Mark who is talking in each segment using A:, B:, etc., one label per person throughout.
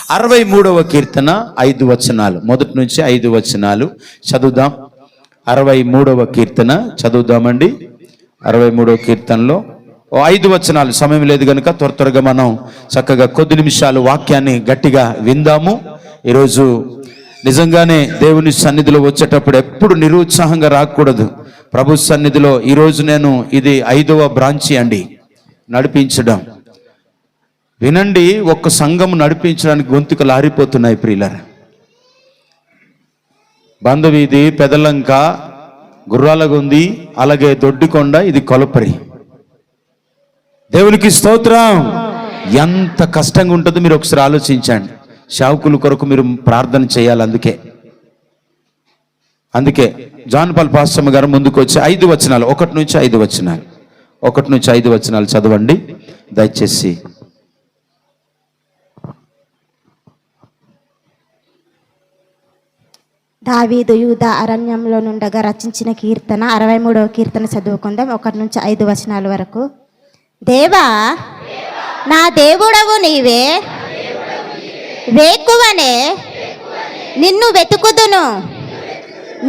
A: 63వ కీర్తన 5 వచనాలు, మొదటి నుంచి 5 వచనాలు చదువుదాం. 63వ కీర్తన చదువుదామండి. 63వ కీర్తనలో 5 వచనాలు, సమయం లేదు కనుక త్వరగా మనం చక్కగా కొద్ది నిమిషాలు వాక్యాన్ని గట్టిగా విందాము. ఈరోజు నిజంగానే దేవుని సన్నిధిలో వచ్చేటప్పుడు ఎప్పుడు నిరుత్సాహంగా రాకూడదు. ప్రభు సన్నిధిలో ఈరోజు నేను ఇది 5వ బ్రాంచి అండి నడిపించడం. వినండి, ఒక్క సంఘం నడిపించడానికి గొంతుకలు ఆరిపోతున్నాయి ప్రియులారా. బంధవీధి, పెదలంక, గుర్రాలగుంది, అలాగే దొడ్డికొండ, ఇది కొలపరి. దేవునికి స్తోత్రం. ఎంత కష్టంగా ఉంటుందో మీరు ఒకసారి ఆలోచించండి. సేవకుల కొరకు మీరు ప్రార్థన చేయాలి. అందుకే జాన్ పాల్ పాస్టమ్మ గారు ముందుకు వచ్చి 5 వచనాలు, 1 నుంచి 5 వచనాలు, 1 నుంచి 5 వచనాలు చదవండి దయచేసి.
B: దావీదు యూదా అరణ్యంలో నుండగా రచించిన కీర్తన 63వ కీర్తన చదువుకుందాం. 1 నుంచి 5 వచనాల వరకు. దేవా, నా దేవుడవు నీవే, వేకువనే నిన్ను వెతుకుదును.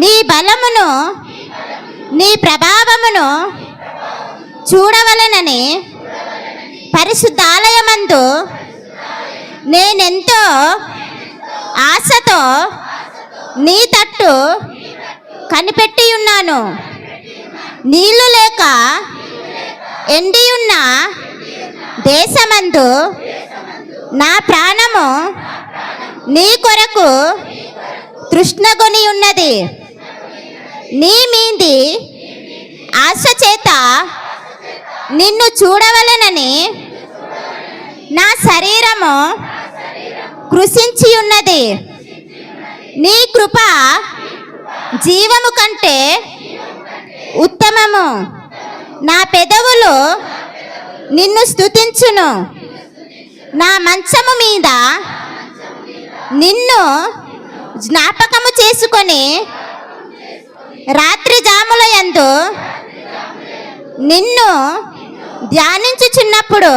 B: నీ బలమును నీ ప్రభావమును చూడవలెనని పరిశుద్ధాలయమందు నేనెంతో ఆశతో నీ తట్టు కనిపెట్టి ఉన్నాను. నీళ్లు లేక ఎండి ఉన్న దేశమందు నా ప్రాణము నీ కొరకు తృష్ణగొని ఉన్నది. నీ మీది ఆశ చేత నిన్ను చూడవలెనని నా శరీరము కృషించి ఉన్నది. నీ కృప జీవము కంటే ఉత్తమము. నా పెదవులు నిన్ను స్తుతించును. నా మంచము మీద నిన్ను జ్ఞాపకము చేసుకొని రాత్రి జాముల యందు నిన్ను ధ్యానించుచున్నప్పుడు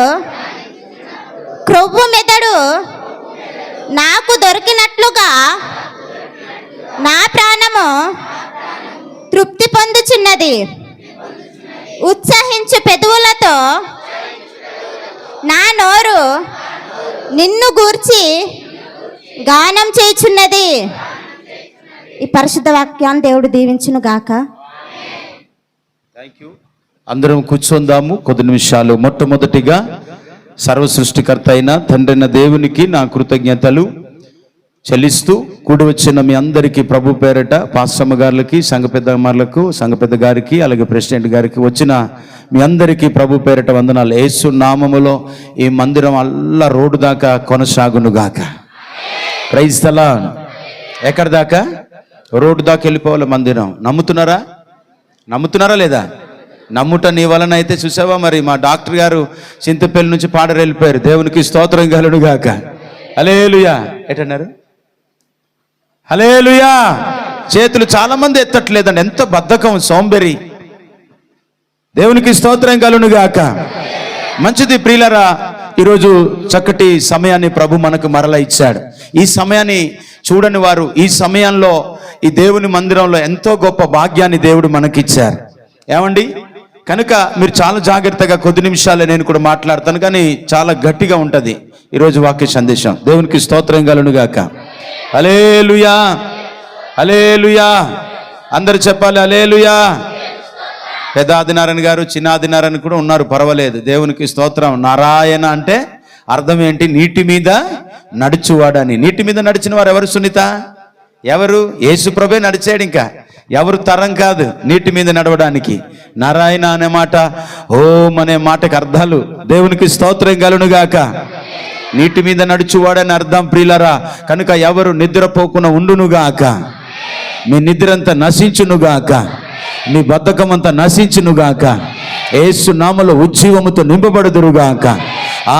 B: క్రొవ్వు మెదడు నాకు దొరికినట్లుగా నా ప్రాణము తృప్తి పొందుచున్నది. ఉత్సహించు పెదవులతో నా నోరు నిన్ను గూర్చి గానం చేయుచున్నది. ఈ పరిశుద్ధ వాక్యాన్ని దేవుడు దీవించును గాక.
A: అందరం కూర్చొందాము కొద్ది నిమిషాలు. మొట్టమొదటిగా సర్వ సృష్టికర్త అయిన తండ్రైన దేవునికి నా కృతజ్ఞతలు చెల్లిస్తూ కూడి వచ్చిన మీ అందరికీ ప్రభు పేరట పాస్టమ్మ గారికి, సంఘ పెద్దమ్మలకు, సంఘ పెద్ద గారికి, అలాగే ప్రెసిడెంట్ గారికి, వచ్చిన మీ అందరికీ ప్రభు పేరట వందనాలు. యేసు నామములో ఈ మందిరం అల్లా రోడ్డు దాకా కొనసాగునుగాక. Praise the lord. ఎక్కడి దాకా? రోడ్డు దాకా వెళ్ళిపోవాలి మందిరం. నమ్ముతున్నారా లేదా? నమ్ముట నీ వలన అయితే చూసావా, మరి మా డాక్టర్ గారు చింతపల్లి నుంచి పాడరు వెళ్ళిపోయారు. దేవునికి స్తోత్రం కలుగునుగాక. హల్లెలూయా. ఎటన్నారు? హల్లెలూయా. చేతులు చాలా మంది ఎత్తట్లేదండి. ఎంత బద్ధకం, సోంబేరి. దేవునికి స్తోత్రం కలుగునుగాక. మంచిది ప్రియులారా, ఈరోజు చక్కటి సమయాన్ని ప్రభు మనకు మరలా ఇచ్చాడు. ఈ సమయాన్ని చూడని వారు ఈ సమయంలో ఈ దేవుని మందిరంలో ఎంతో గొప్ప భాగ్యాన్ని దేవుడు మనకిచ్చారు. ఏమండి, కనుక మీరు చాలా జాగ్రత్తగా కొద్ది నిమిషాలే నేను కూడా మాట్లాడతాను, కానీ చాలా గట్టిగా ఉంటుంది ఈరోజు వాక్య సందేశం. దేవునికి స్తోత్రం కలుగునుగాక. హల్లెలూయా, హల్లెలూయా. అందరు చెప్పాలి హల్లెలూయా. పెద్ద ఆదినారాయణ గారు, చిన్న ఆదినారాయణ కూడా ఉన్నారు, పర్వాలేదు. దేవునికి స్తోత్రం. నారాయణ అంటే అర్థం ఏంటి? నీటి మీద నడుచువాడని. నీటి మీద నడిచిన వారు ఎవరు సునీత? ఎవరు? యేసు ప్రభే నడిచాడు. ఇంకా ఎవరు తరం కాదు నీటి మీద నడవడానికి. నారాయణ అనే మాట, ఓం అనే మాటకు అర్థాలు. దేవునికి స్తోత్రం కలుగునుగాక. నీటి మీద నడుచువాడని అర్థం ప్రియులారా. కనుక ఎవరు నిద్రపోకుండా ఉండునుగాక. మీ నిద్రంతా నశించునుగాక. మీ బద్ధకమంతా నశించునుగాక. యేసు నామములో ఉజ్జీవముతో నింపబడుదురుగాక.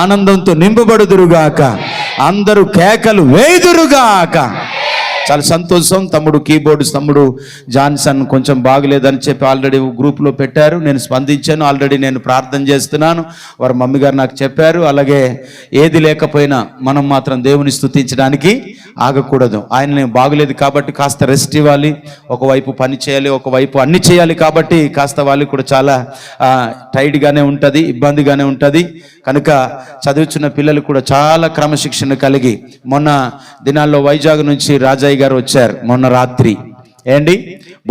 A: ఆనందంతో నింపబడుదురుగాక. అందరూ కేకలు వేయుదురుగాక. చాలా సంతోషం. తమ్ముడు కీబోర్డ్ తమ్ముడు జాన్సన్ కొంచెం బాగలేదని చెప్పి ఆల్రెడీ గ్రూప్లో పెట్టారు. నేను స్పందించాను, ఆల్రెడీ నేను ప్రార్థన చేస్తున్నాను. వారి మమ్మీ గారు నాకు చెప్పారు. అలాగే ఏది లేకపోయినా మనం మాత్రం దేవుని స్తుతించడానికి ఆగకూడదు. ఆయన బాగలేదు కాబట్టి కాస్త రెస్ట్ ఇవ్వాలి, ఒకవైపు పని చేయాలి, ఒకవైపు అన్ని చేయాలి. కాబట్టి కాస్త వాళ్ళకి కూడా చాలా టైట్గానే ఉంటుంది, ఇబ్బందిగానే ఉంటుంది. కనుక చదువుతున్న పిల్లలు కూడా చాలా క్రమశిక్షణ కలిగి మొన్న దినాల్లో వైజాగ్ నుంచి రాజయ్య గారు వచ్చారు. మొన్న రాత్రి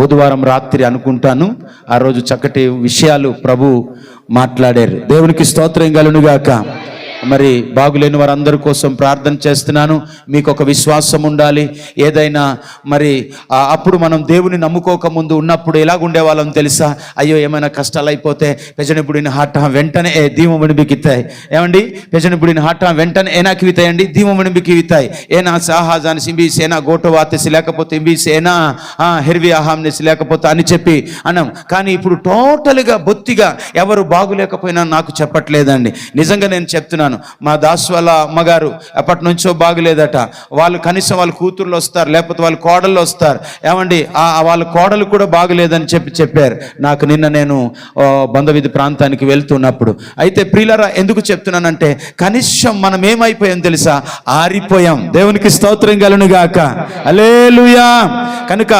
A: బుధవారం రాత్రి అనుకుంటాను. ఆ రోజు చక్కటి విషయాలు ప్రభు మాట్లాడారు. దేవునికి స్తోత్రం కలుగునుగాక. మరి బాగులేని వారందరి కోసం ప్రార్థన చేస్తున్నాను. మీకు ఒక విశ్వాసం ఉండాలి. ఏదైనా మరి అప్పుడు మనం దేవుని నమ్ముకోక ముందు ఉన్నప్పుడు ఎలాగుండే వాళ్ళం తెలుసా? అయ్యో ఏమైనా కష్టాలు అయిపోతే పెజనిబుడిన హాట వెంటనే దీవమని బికితాయి. పెజనిబుడిన హాట వెంటనే ఏనాకివితాయండి, దీవమని బికివితాయి. ఏనా సాహాజాని సింబీస్, ఏనా గోటవాతేసి, లేకపోతే ఇంబీస్, ఏనా హెర్వి ఆహాంనేసి, లేకపోతే అని చెప్పి అన్నాం. కానీ ఇప్పుడు టోటల్గా బొత్తిగా ఎవరు బాగులేకపోయినా నాకు చెప్పట్లేదండి. నిజంగా నేను చెప్తున్నాను. మా దాసు వాళ్ళ అమ్మగారు ఎప్పటి నుంచో బాగులేదట. వాళ్ళు కనీసం వాళ్ళ కూతుర్లు వస్తారు, లేకపోతే వాళ్ళ కోడళ్ళు వస్తారు. వాళ్ళ కోడలు కూడా బాగులేదని చెప్పారు నాకు నిన్న నేను బంధవిధి ప్రాంతానికి వెళ్తున్నప్పుడు. అయితే ప్రియులారా, ఎందుకు చెప్తున్నానంటే కనీసం మనం ఏమైపోయాం తెలుసా? ఆరిపోయాం. దేవునికి స్తోత్రం కలుగునుగాక. హల్లెలూయా. కనుక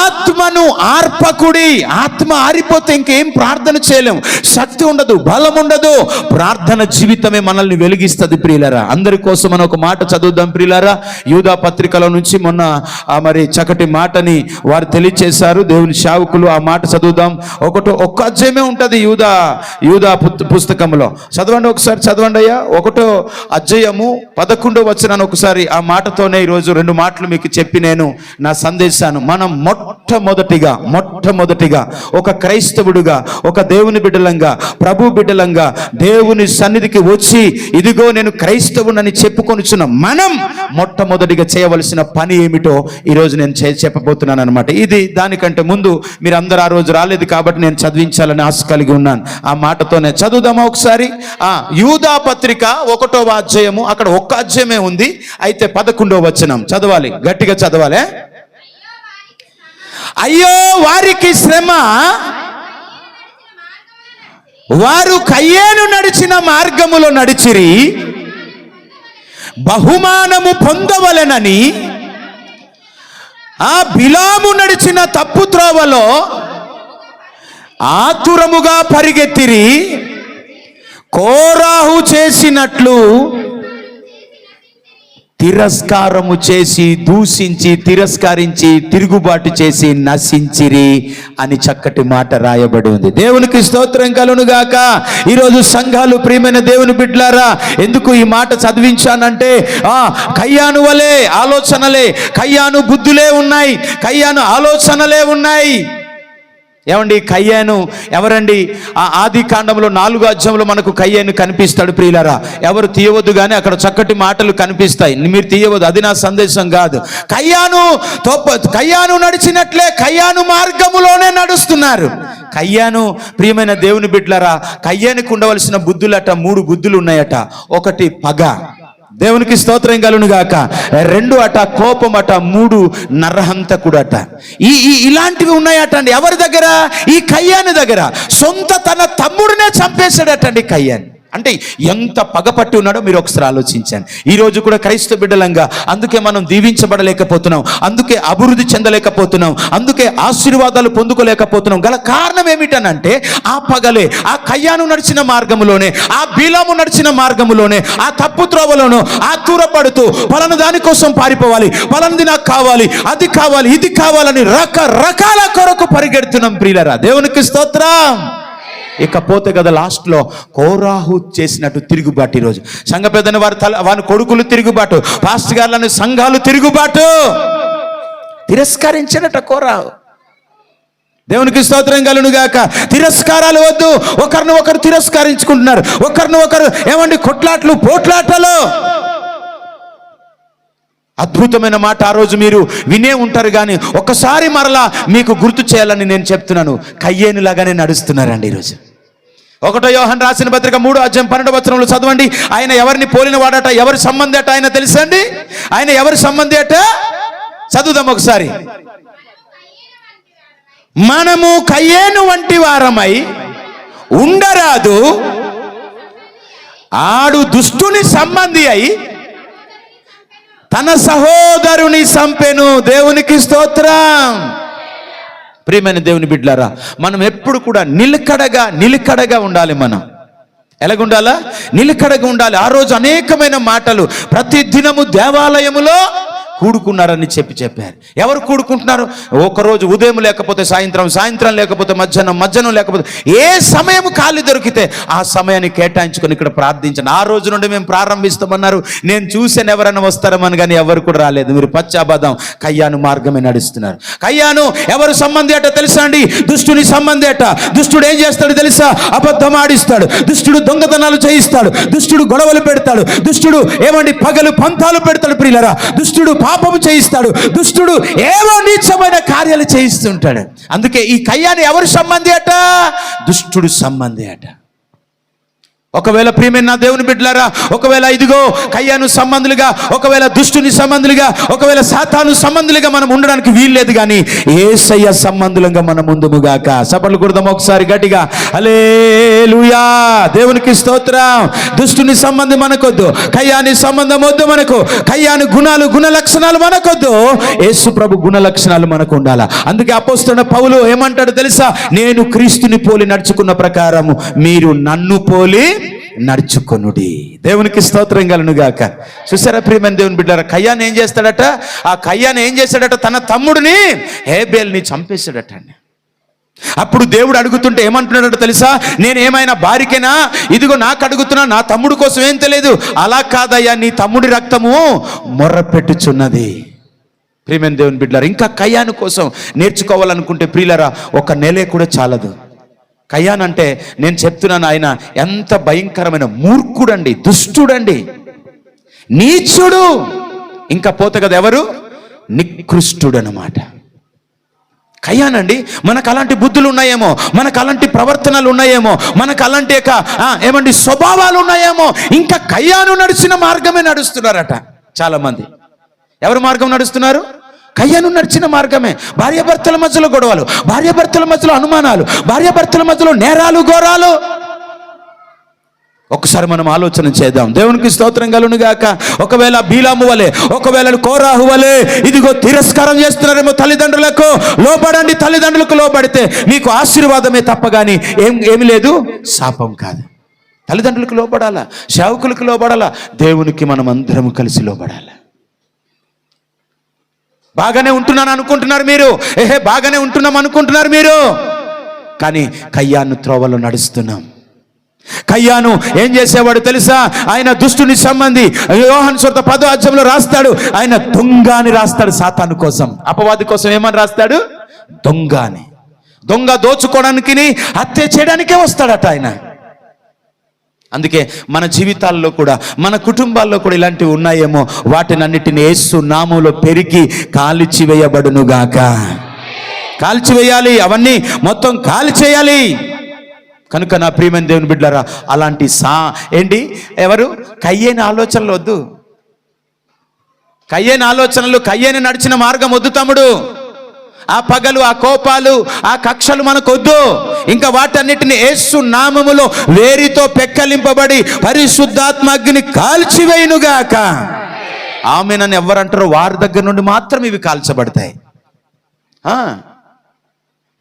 A: ఆత్మను ఆర్పకుడి. ఆత్మ ఆరిపోతే ఇంకేం ప్రార్థన చేయలేం, శక్తి ఉండదు, బలం ఉండదు. ప్రార్థన జీవితమే మనల్ని వెలిగిస్తుంది ప్రియులారా. అందరి కోసం మనం ఒక మాట చదువుదాం ప్రియులారా. యూదా పత్రికలో నుంచి మొన్న మరి చక్కటి మాటని వారు తెలియచేశారు దేవుని సేవకులు. ఆ మాట చదువుదాం. ఒక్క అధ్యాయమే ఉంటుంది యూదా పుస్తకంలో. చదవండి ఒకసారి, చదవండి అయ్యా. 1వ అధ్యాయము 11వ వచనాన్ని ఒకసారి ఆ మాటతోనే ఈరోజు 2 మాటలు మీకు చెప్పి నేను నా సందేశాన్ని మనం మొట్టమొదటిగా ఒక క్రైస్తవుడుగా, ఒక దేవుని బిడ్డలంగా, ప్రభు బిడ్డలంగా దేవుని సన్నిధికి వచ్చి ఇదిగో నేను క్రైస్తవునని చెప్పుకొనిచున్న మనం మొట్టమొదటిగా చేయవలసిన పని ఏమిటో ఈరోజు నేను చెప్పబోతున్నాను అనమాట. ఇది దానికంటే ముందు మీరు అందరూ ఆ రోజు రాలేదు కాబట్టి నేను చదివించాలని ఆశ కలిగి ఉన్నాను. ఆ మాటతోనే చదువుదామా ఒకసారి. యూదా పత్రిక 1వ అధ్యాయము, అక్కడ ఒక్క అధ్యాయమే ఉంది. అయితే 11వ వచనం చదవాలి, గట్టిగా చదవాలి. అయ్యో వారికి శ్రమ, వారు కయ్యేను నడిచిన మార్గములో నడిచిరి, బహుమానము పొందవలెనని ఆ బిలాము నడిచిన తప్పు త్రోవలో ఆతురముగా పరిగెత్తిరి. కోరాహు చేసినట్లు తిరస్కారము చేసి, దూషించి, తిరస్కరించి, తిరుగుబాటు చేసి నశించిరి అని చక్కటి మాట రాయబడి ఉంది. దేవునికి స్తోత్రం కలుగునుగాక. ఈరోజు సంఘాలు, ప్రియమైన దేవుని బిడ్డలారా, ఎందుకు ఈ మాట చదివించానంటే కయ్యాను వలే ఆలోచనలే, కయ్యాను బుద్ధులే ఉన్నాయి, కయ్యాను ఆలోచనలే ఉన్నాయి. కయ్యాను ఎవరండి? ఆది కాండంలో 4వ అధ్యాయంలో మనకు కయ్యాను కనిపిస్తాడు ప్రియులారా. ఎవరు తీయవద్దు కానీ అక్కడ చక్కటి మాటలు కనిపిస్తాయి, మీరు తీయవద్దు, అది నా సందేశం కాదు. కయ్యాను నడిచినట్లే కయ్యాను మార్గములోనే నడుస్తున్నారు. కయ్యాను, ప్రియమైన దేవుని బిడ్డలారా, కయ్యానికి ఉండవలసిన బుద్ధులట 3 బుద్ధులు ఉన్నాయట. 1 పగ, దేవునికి స్తోత్రం కలుగునుగాక. 2 అట కోపం అట, 3 నరహంతకుడట. ఇలాంటివి ఉన్నాయట అండి. ఎవరి దగ్గర? ఈ కయ్యాను దగ్గర. తన తమ్ముడినే చంపేశాడటండి కయ్యాను. అంటే ఎంత పగపట్టి ఉన్నాడో మీరు ఒకసారి ఆలోచించండి. ఈరోజు కూడా క్రైస్తవ బిడ్డలంగా అందుకే మనం దీవించబడలేకపోతున్నాం, అందుకే అభివృద్ధి చెందలేకపోతున్నాం, అందుకే ఆశీర్వాదాలు పొందుకోలేకపోతున్నాం. గల కారణం ఏమిటనంటే ఆ పగలే, ఆ కయ్యాను నడిచిన మార్గములోనే, ఆ బిలాము నడిచిన మార్గములోనే, ఆ తప్పు త్రోవలోనూ ఆ తూరపడుతూ పలానా దానికోసం పారిపోవాలి, పలానది నాకు కావాలి, అది కావాలి, ఇది కావాలని రకరకాల కొరకు పరిగెడుతున్నాం ప్రియులారా. దేవునికి స్తోత్రం. ఇకపోతే కదా లాస్ట్లో కోరాహు చేసినట్టు తిరుగుబాటు. ఈరోజు సంఘ పెద్దని వారి కొడుకులు తిరుగుబాటు, పాస్టర్ గారులను సంఘాలు తిరుగుబాటు, తిరస్కరించినట్ట కోరాహు. దేవునికి స్తోత్రం కలుగునుగాక. తిరస్కారాలు వద్దు. ఒకరిని ఒకరు తిరస్కరించుకుంటున్నారు, ఒకరిని ఒకరు కొట్లాట్లు, పోట్లాటలు. అద్భుతమైన మాట ఆ రోజు మీరు వినే ఉంటారు, కానీ ఒక్కసారి మరలా మీకు గుర్తు చేయాలని నేను చెప్తున్నాను. కయ్యేనులాగానే నడుస్తున్నారండి ఈరోజు. 1 యోహాను రాసిన పత్రిక 3వ అధ్యాయం 12వ వచనంలో చదవండి. ఆయన ఎవరిని పోలిన వాడట, ఎవరి సంబంధి అట ఆయన తెలుసండి? ఆయన ఎవరి సంబంధి అట? చదువుదాం ఒకసారి. మనము కయ్యేను వంటి వారమై ఉండరాదు, ఆడు దుష్టుని సంబంధి అయి తన సహోదరుని సంపెను. దేవునికి స్తోత్రం. ప్రియమైన దేవుని బిడ్డలారా, మనం ఎప్పుడు కూడా నిలకడగా ఉండాలి. మనం ఎలాగుండాలా? నిలకడగా ఉండాలి. ఆ రోజు అనేకమైన మాటలు, ప్రతి దినము దేవాలయములో కూడుకున్నారని చెప్పారు. ఎవరు కూడుకుంటున్నారు? ఒకరోజు ఉదయం లేకపోతే సాయంత్రం, సాయంత్రం లేకపోతే మధ్యాహ్నం, మధ్యాహ్నం లేకపోతే ఏ సమయం ఖాళీ దొరికితే ఆ సమయాన్ని కేటాయించుకొని ఇక్కడ ప్రార్థించండి. ఆ రోజు నుండి మేము ప్రారంభిస్తామన్నారు. నేను చూసాను ఎవరైనా వస్తారమని, కానీ ఎవరు కూడా రాలేదు. మీరు పచ్చాబద్ధం కయ్యాను మార్గమే నడుస్తున్నారు. కయ్యాను ఎవరు సంబంధి అట తెలుసా అండి? దుష్టుని సంబంధి అట. దుష్టుడు ఏం చేస్తాడు తెలుసా? అబద్ధం ఆడిస్తాడు. దుష్టుడు దొంగతనాలు చేయిస్తాడు. దుష్టుడు గొడవలు పెడతాడు. దుష్టుడు ఏమండి పగలు పంతాలు పెడతాడు. ప్రియులరా, దుష్టుడు పాపము చేయిస్తాడు. దుష్టుడు ఏవో నీచమైన కార్యాలు చేయిస్తుంటాడు. అందుకే ఈ కయ్యాను ఎవరు సంబంధి అట? దుష్టుడు సంబంధి అట. ఒకవేళ ప్రియమైన నా దేవుని బిడ్డలారా, ఒకవేళ ఇదిగో కయ్యాను సంబంధులుగా, ఒకవేళ దుష్టుని సంబంధులుగా, ఒకవేళ సాతాను సంబంధులుగా మనం ఉండడానికి వీల్లేదు, కానీ యేసయ్య సంబంధులుగా మనం ముందుముగాక. సపర్లు కొడదాం ఒకసారి గట్టిగా. హల్లెలూయా, దేవునికి స్తోత్రం. దుష్టుని సంబంధం మనకొద్దు, కయ్యాని సంబంధం వద్దు మనకు. కయ్యాని గుణ లక్షణాలు మనకొద్దు, యేసు ప్రభు గుణ లక్షణాలు మనకు ఉండాలా. అందుకే అపోస్తలుడైన పౌలు ఏమంటాడు తెలుసా? నేను క్రీస్తుని పోలి నడుచుకున్న ప్రకారము మీరు నన్ను పోలి నడుచుకొనుడి. దేవునికి స్తోత్రం కలుగును గాక. చూసారా ప్రియమైన దేవుని బిడ్డలారా, కయ్యాను ఏం చేస్తాడట? ఆ కయ్యాను ఏం చేశాడట? తన తమ్ముడిని హేబేల్ని చంపేశాడట. అప్పుడు దేవుడు అడుగుతుంటే ఏమంటున్నాడట తెలుసా? నేను ఏమైనా బారికేనా? ఇదిగో నాకు అడుగుతున్నా, నా తమ్ముడు కోసం ఏం తెలియదు. అలా కాదయ్యా, నీ తమ్ముడి రక్తము మొర్రపెట్టుచున్నది. ప్రియమైన దేవుని బిడ్డలారా, ఇంకా కయ్యాను కోసం నేర్చుకోవాలనుకుంటే ప్రియులారా, ఒక నెలే కూడా చాలదు. కయ్యాన్ అంటే నేను చెప్తున్నాను, ఆయన ఎంత భయంకరమైన మూర్ఖుడండి, దుష్టుడండి, నీచుడు. ఇంకా పోతే కదా ఎవరు? నికృష్టుడు అన్నమాట. కయ్యానండి. మనకు అలాంటి బుద్ధులు ఉన్నాయేమో, మనకు అలాంటి ప్రవర్తనలు ఉన్నాయేమో, మనకు అలాంటి ఏమండి స్వభావాలు ఉన్నాయేమో. ఇంకా కయ్యాను నడిచిన మార్గమే నడుస్తున్నారట చాలా మంది. ఎవరి మార్గం నడుస్తున్నారు? కయ్యాను నడిచిన మార్గమే. భార్యాభర్తల మధ్యలో గొడవలు, భార్యాభర్తల మధ్యలో అనుమానాలు, భార్యాభర్తల మధ్యలో నేరాలు, ఘోరాలు. ఒకసారి మనం ఆలోచన చేద్దాం. దేవునికి స్తోత్రం కలుగును గాక. ఒకవేళ బీలాము వలె, ఒకవేళ కోరాహు వలె ఇదిగో తిరస్కారం చేస్తున్నారేమో తల్లిదండ్రులకు, లోబడండి. తల్లిదండ్రులకు లోబడితే మీకు ఆశీర్వాదమే తప్ప కానీ ఏమి లేదు, శాపం కాదు. తల్లిదండ్రులకు లోబడాలా, సేవకులకు లోబడాలా, దేవునికి మనం అందరం కలిసి లోబడాలి. బాగానే ఉంటున్నాను అనుకుంటున్నారు మీరు, బాగానే ఉంటున్నాం అనుకుంటున్నారు మీరు, కానీ కయ్యాను త్రోవలో నడుస్తున్నాం. కయ్యాను ఏం చేసేవాడు తెలుసా? ఆయన దుష్టుని సంబంధి. యోహాను సువార్త 10వ అధ్యాయంలో రాస్తాడు, ఆయన దొంగ అని రాస్తాడు. సాతాను కోసం, అపవాది కోసం ఏమని రాస్తాడు? దొంగ అని. దొంగ దోచుకోవడానికి, హత్య చేయడానికే వస్తాడట ఆయన. అందుకే మన జీవితాల్లో కూడా, మన కుటుంబాల్లో కూడా ఇలాంటివి ఉన్నాయేమో. వాటిని అన్నిటిని యేసు నామములో పెరిగి కాల్చివేయబడునుగాక. కాల్చివేయాలి, అవన్నీ మొత్తం కాల్చేయాలి. కనుక నా ప్రియమైన దేవుని బిడ్డలారా, అలాంటి ఎవరు కయ్యేని ఆలోచనలు వద్దు. కయ్యేని ఆలోచనలు, కయ్యేని నడిచిన మార్గం వద్దు తమ్ముడు. ఆ పగలు, ఆ కోపాలు, ఆ కక్షలు మనకొద్దు. ఇంకా వాటన్నిటిని యేసు నామములో వేరితో పెక్కలింపబడి పరిశుద్ధాత్మ అగ్ని కాల్చివేయునుగాక. ఆమేనని ఎవరంటారో వారి దగ్గర నుండి మాత్రం ఇవి కాల్చబడతాయి.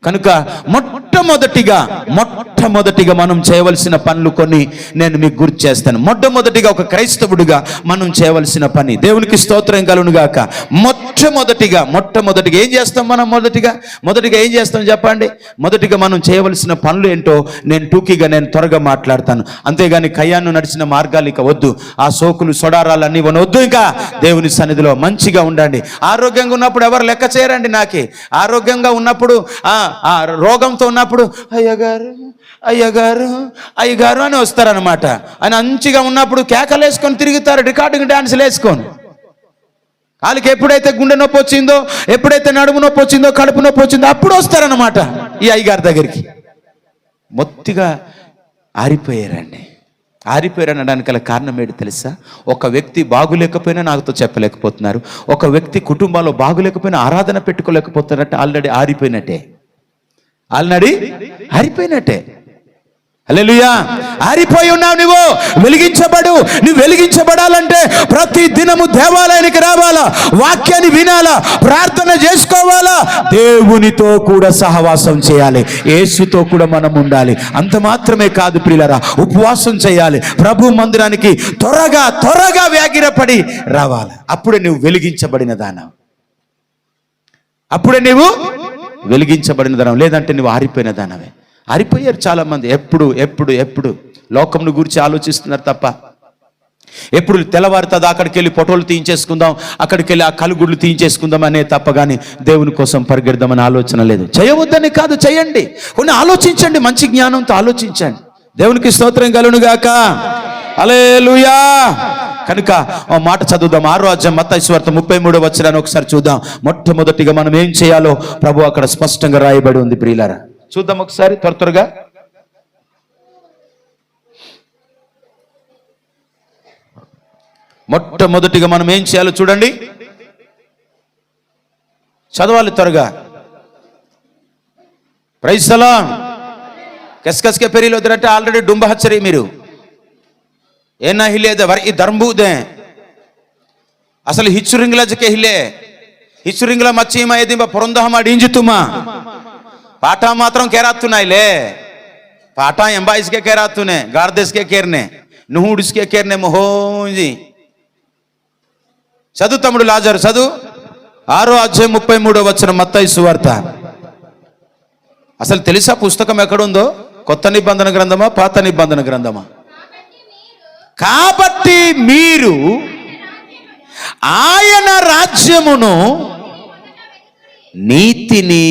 A: కనుక మొట్టమొదటిగా మనం చేయవలసిన పనులు కొన్ని నేను మీకు గుర్తు చేస్తాను. మొట్టమొదటిగా ఒక క్రైస్తవుడిగా మనం చేయవలసిన పని, దేవునికి స్తోత్రం కలుగును గాక. మొట్టమొదటిగా ఏం చేస్తాం మనం? మొదటిగా ఏం చేస్తాం చెప్పండి? మొదటిగా మనం చేయవలసిన పనులు ఏంటో నేను త్వరగా మాట్లాడతాను. అంతేగాని కయ్యాను నడిచిన మార్గాలు ఇక వద్దు. ఆ సోకులు, సొడారాలన్నీ వద్దు. ఇంకా దేవుని సన్నిధిలో మంచిగా ఉండండి. ఆరోగ్యంగా ఉన్నప్పుడు ఎవరు లెక్క చేయరండి. నాకే ఆరోగ్యంగా ఉన్నప్పుడు, రోగంతో ఉన్నప్పుడు అయ్యగారు అని వస్తారనమాట. ఆయన మంచిగా ఉన్నప్పుడు కేకలు వేసుకొని తిరుగుతారు, రికార్డింగ్ డాన్సులు వేసుకొని. వాళ్ళకి ఎప్పుడైతే గుండె నొప్పి వచ్చిందో, ఎప్పుడైతే నడుము నొప్పి వచ్చిందో, కడుపు నొప్పి వచ్చిందో అప్పుడు వస్తారనమాట ఈ అయ్యగారి దగ్గరికి. మొత్తిగా ఆరిపోయారండి. ఆరిపోయారు అనడానికి గల కారణం ఏంటి తెలుసా? ఒక వ్యక్తి బాగులేకపోయినా నాతో చెప్పలేకపోతున్నారు, ఒక వ్యక్తి కుటుంబాల్లో బాగులేకపోయినా ఆరాధన పెట్టుకోలేకపోతున్నట్టు ఆల్రెడీ ఆరిపోయినట్టే. హల్లెలూయా. ఆరిపోయి ఉన్నావు నువ్వు, నువ్వు వెలిగించబడాలంటే ప్రతి దినము దేవాలయానికి రావాలా, వాక్యాన్ని వినాలా, ప్రార్థన చేసుకోవాలా, దేవునితో కూడా సహవాసం చేయాలి, యేసుతో కూడా మనం ఉండాలి. అంత మాత్రమే కాదు ప్రియులారా, ఉపవాసం చేయాలి, ప్రభు మందిరానికి త్వరగా వ్యాగిరపడి రావాలి. అప్పుడే నువ్వు వెలిగించబడిన దానం, లేదంటే నువ్వు ఆరిపోయిన దానవే. ఆరిపోయారు చాలామంది. ఎప్పుడు లోకంను గురించి ఆలోచిస్తున్నారు తప్ప, ఎప్పుడు తెల్లవారుతుంది అక్కడికి వెళ్ళి ఫోటోలు తీయించేసుకుందాం, అక్కడికి వెళ్ళి ఆ కలుగుడ్లు తీయించేసుకుందాం అనే తప్ప కానీ దేవుని కోసం పరిగెడదామని ఆలోచన లేదు. చేయవద్దని కాదు, చేయండి, కొన్ని ఆలోచించండి, మంచి జ్ఞానంతో ఆలోచించండి. దేవునికి స్తోత్రం కలుగును గాక. హల్లెలూయా. కనుక మాట చదువుదాం. 6వ అధ్యాయం మత్తయి సువార్త 33వ వచనాన్ని ఒకసారి చూద్దాం. మొట్టమొదటిగా మనం ఏం చేయాలో ప్రభు అక్కడ స్పష్టంగా రాయబడి ఉంది ప్రియులారా. చూద్దాం ఒకసారి త్వరగా. మొట్టమొదటిగా మనం ఏం చేయాలో చూడండి, చదవాలి త్వరగా. ప్రైజ్ సలాం. కస్కస్కే పెరిలో వద్దరంటే ఆల్రెడీ డుంబ హచ్చరి మీరు ఏనా హిలేదే వర్ ఈ ధర్మబూదే అసలు ಹಿಚ್ಚುರಿಂಗ್ಲಜಕ್ಕೆ ಹಿಲೆ ಹಿಚ್ಚುರಿಂಗ್ಲ ಮಚ್ಚಿಮ ಎದಿಮ ಪೊರಂದಹ ಮಾಡಿ ಇಂಜಿತುಮ ಪಾಠ ಮಾತ್ರ ಕೇರಾತುನಾಯ್ಲೆ ಪಾಠ ಎಂಬಾಯಿಸ್ಗೆ ಕೇರಾತುನೆ ಗಾರ್ದೇಸ್ಗೆ ಕೇರ್ನೆ నుహుడిస్కే కేర్నే మొహోంజి. చదువు తమ్ముడు లాజరు, చదువు 6వ అధ్యాయం 33వ వచనం మత్తయి సువార్త. అసలు తెలుసా పుస్తకం ఎక్కడుందో? కొత్త నిబంధన గ్రంథమా, పాత నిబంధన గ్రంథమా? కాబట్టి మీరు ఆయన రాజ్యమును నీతిని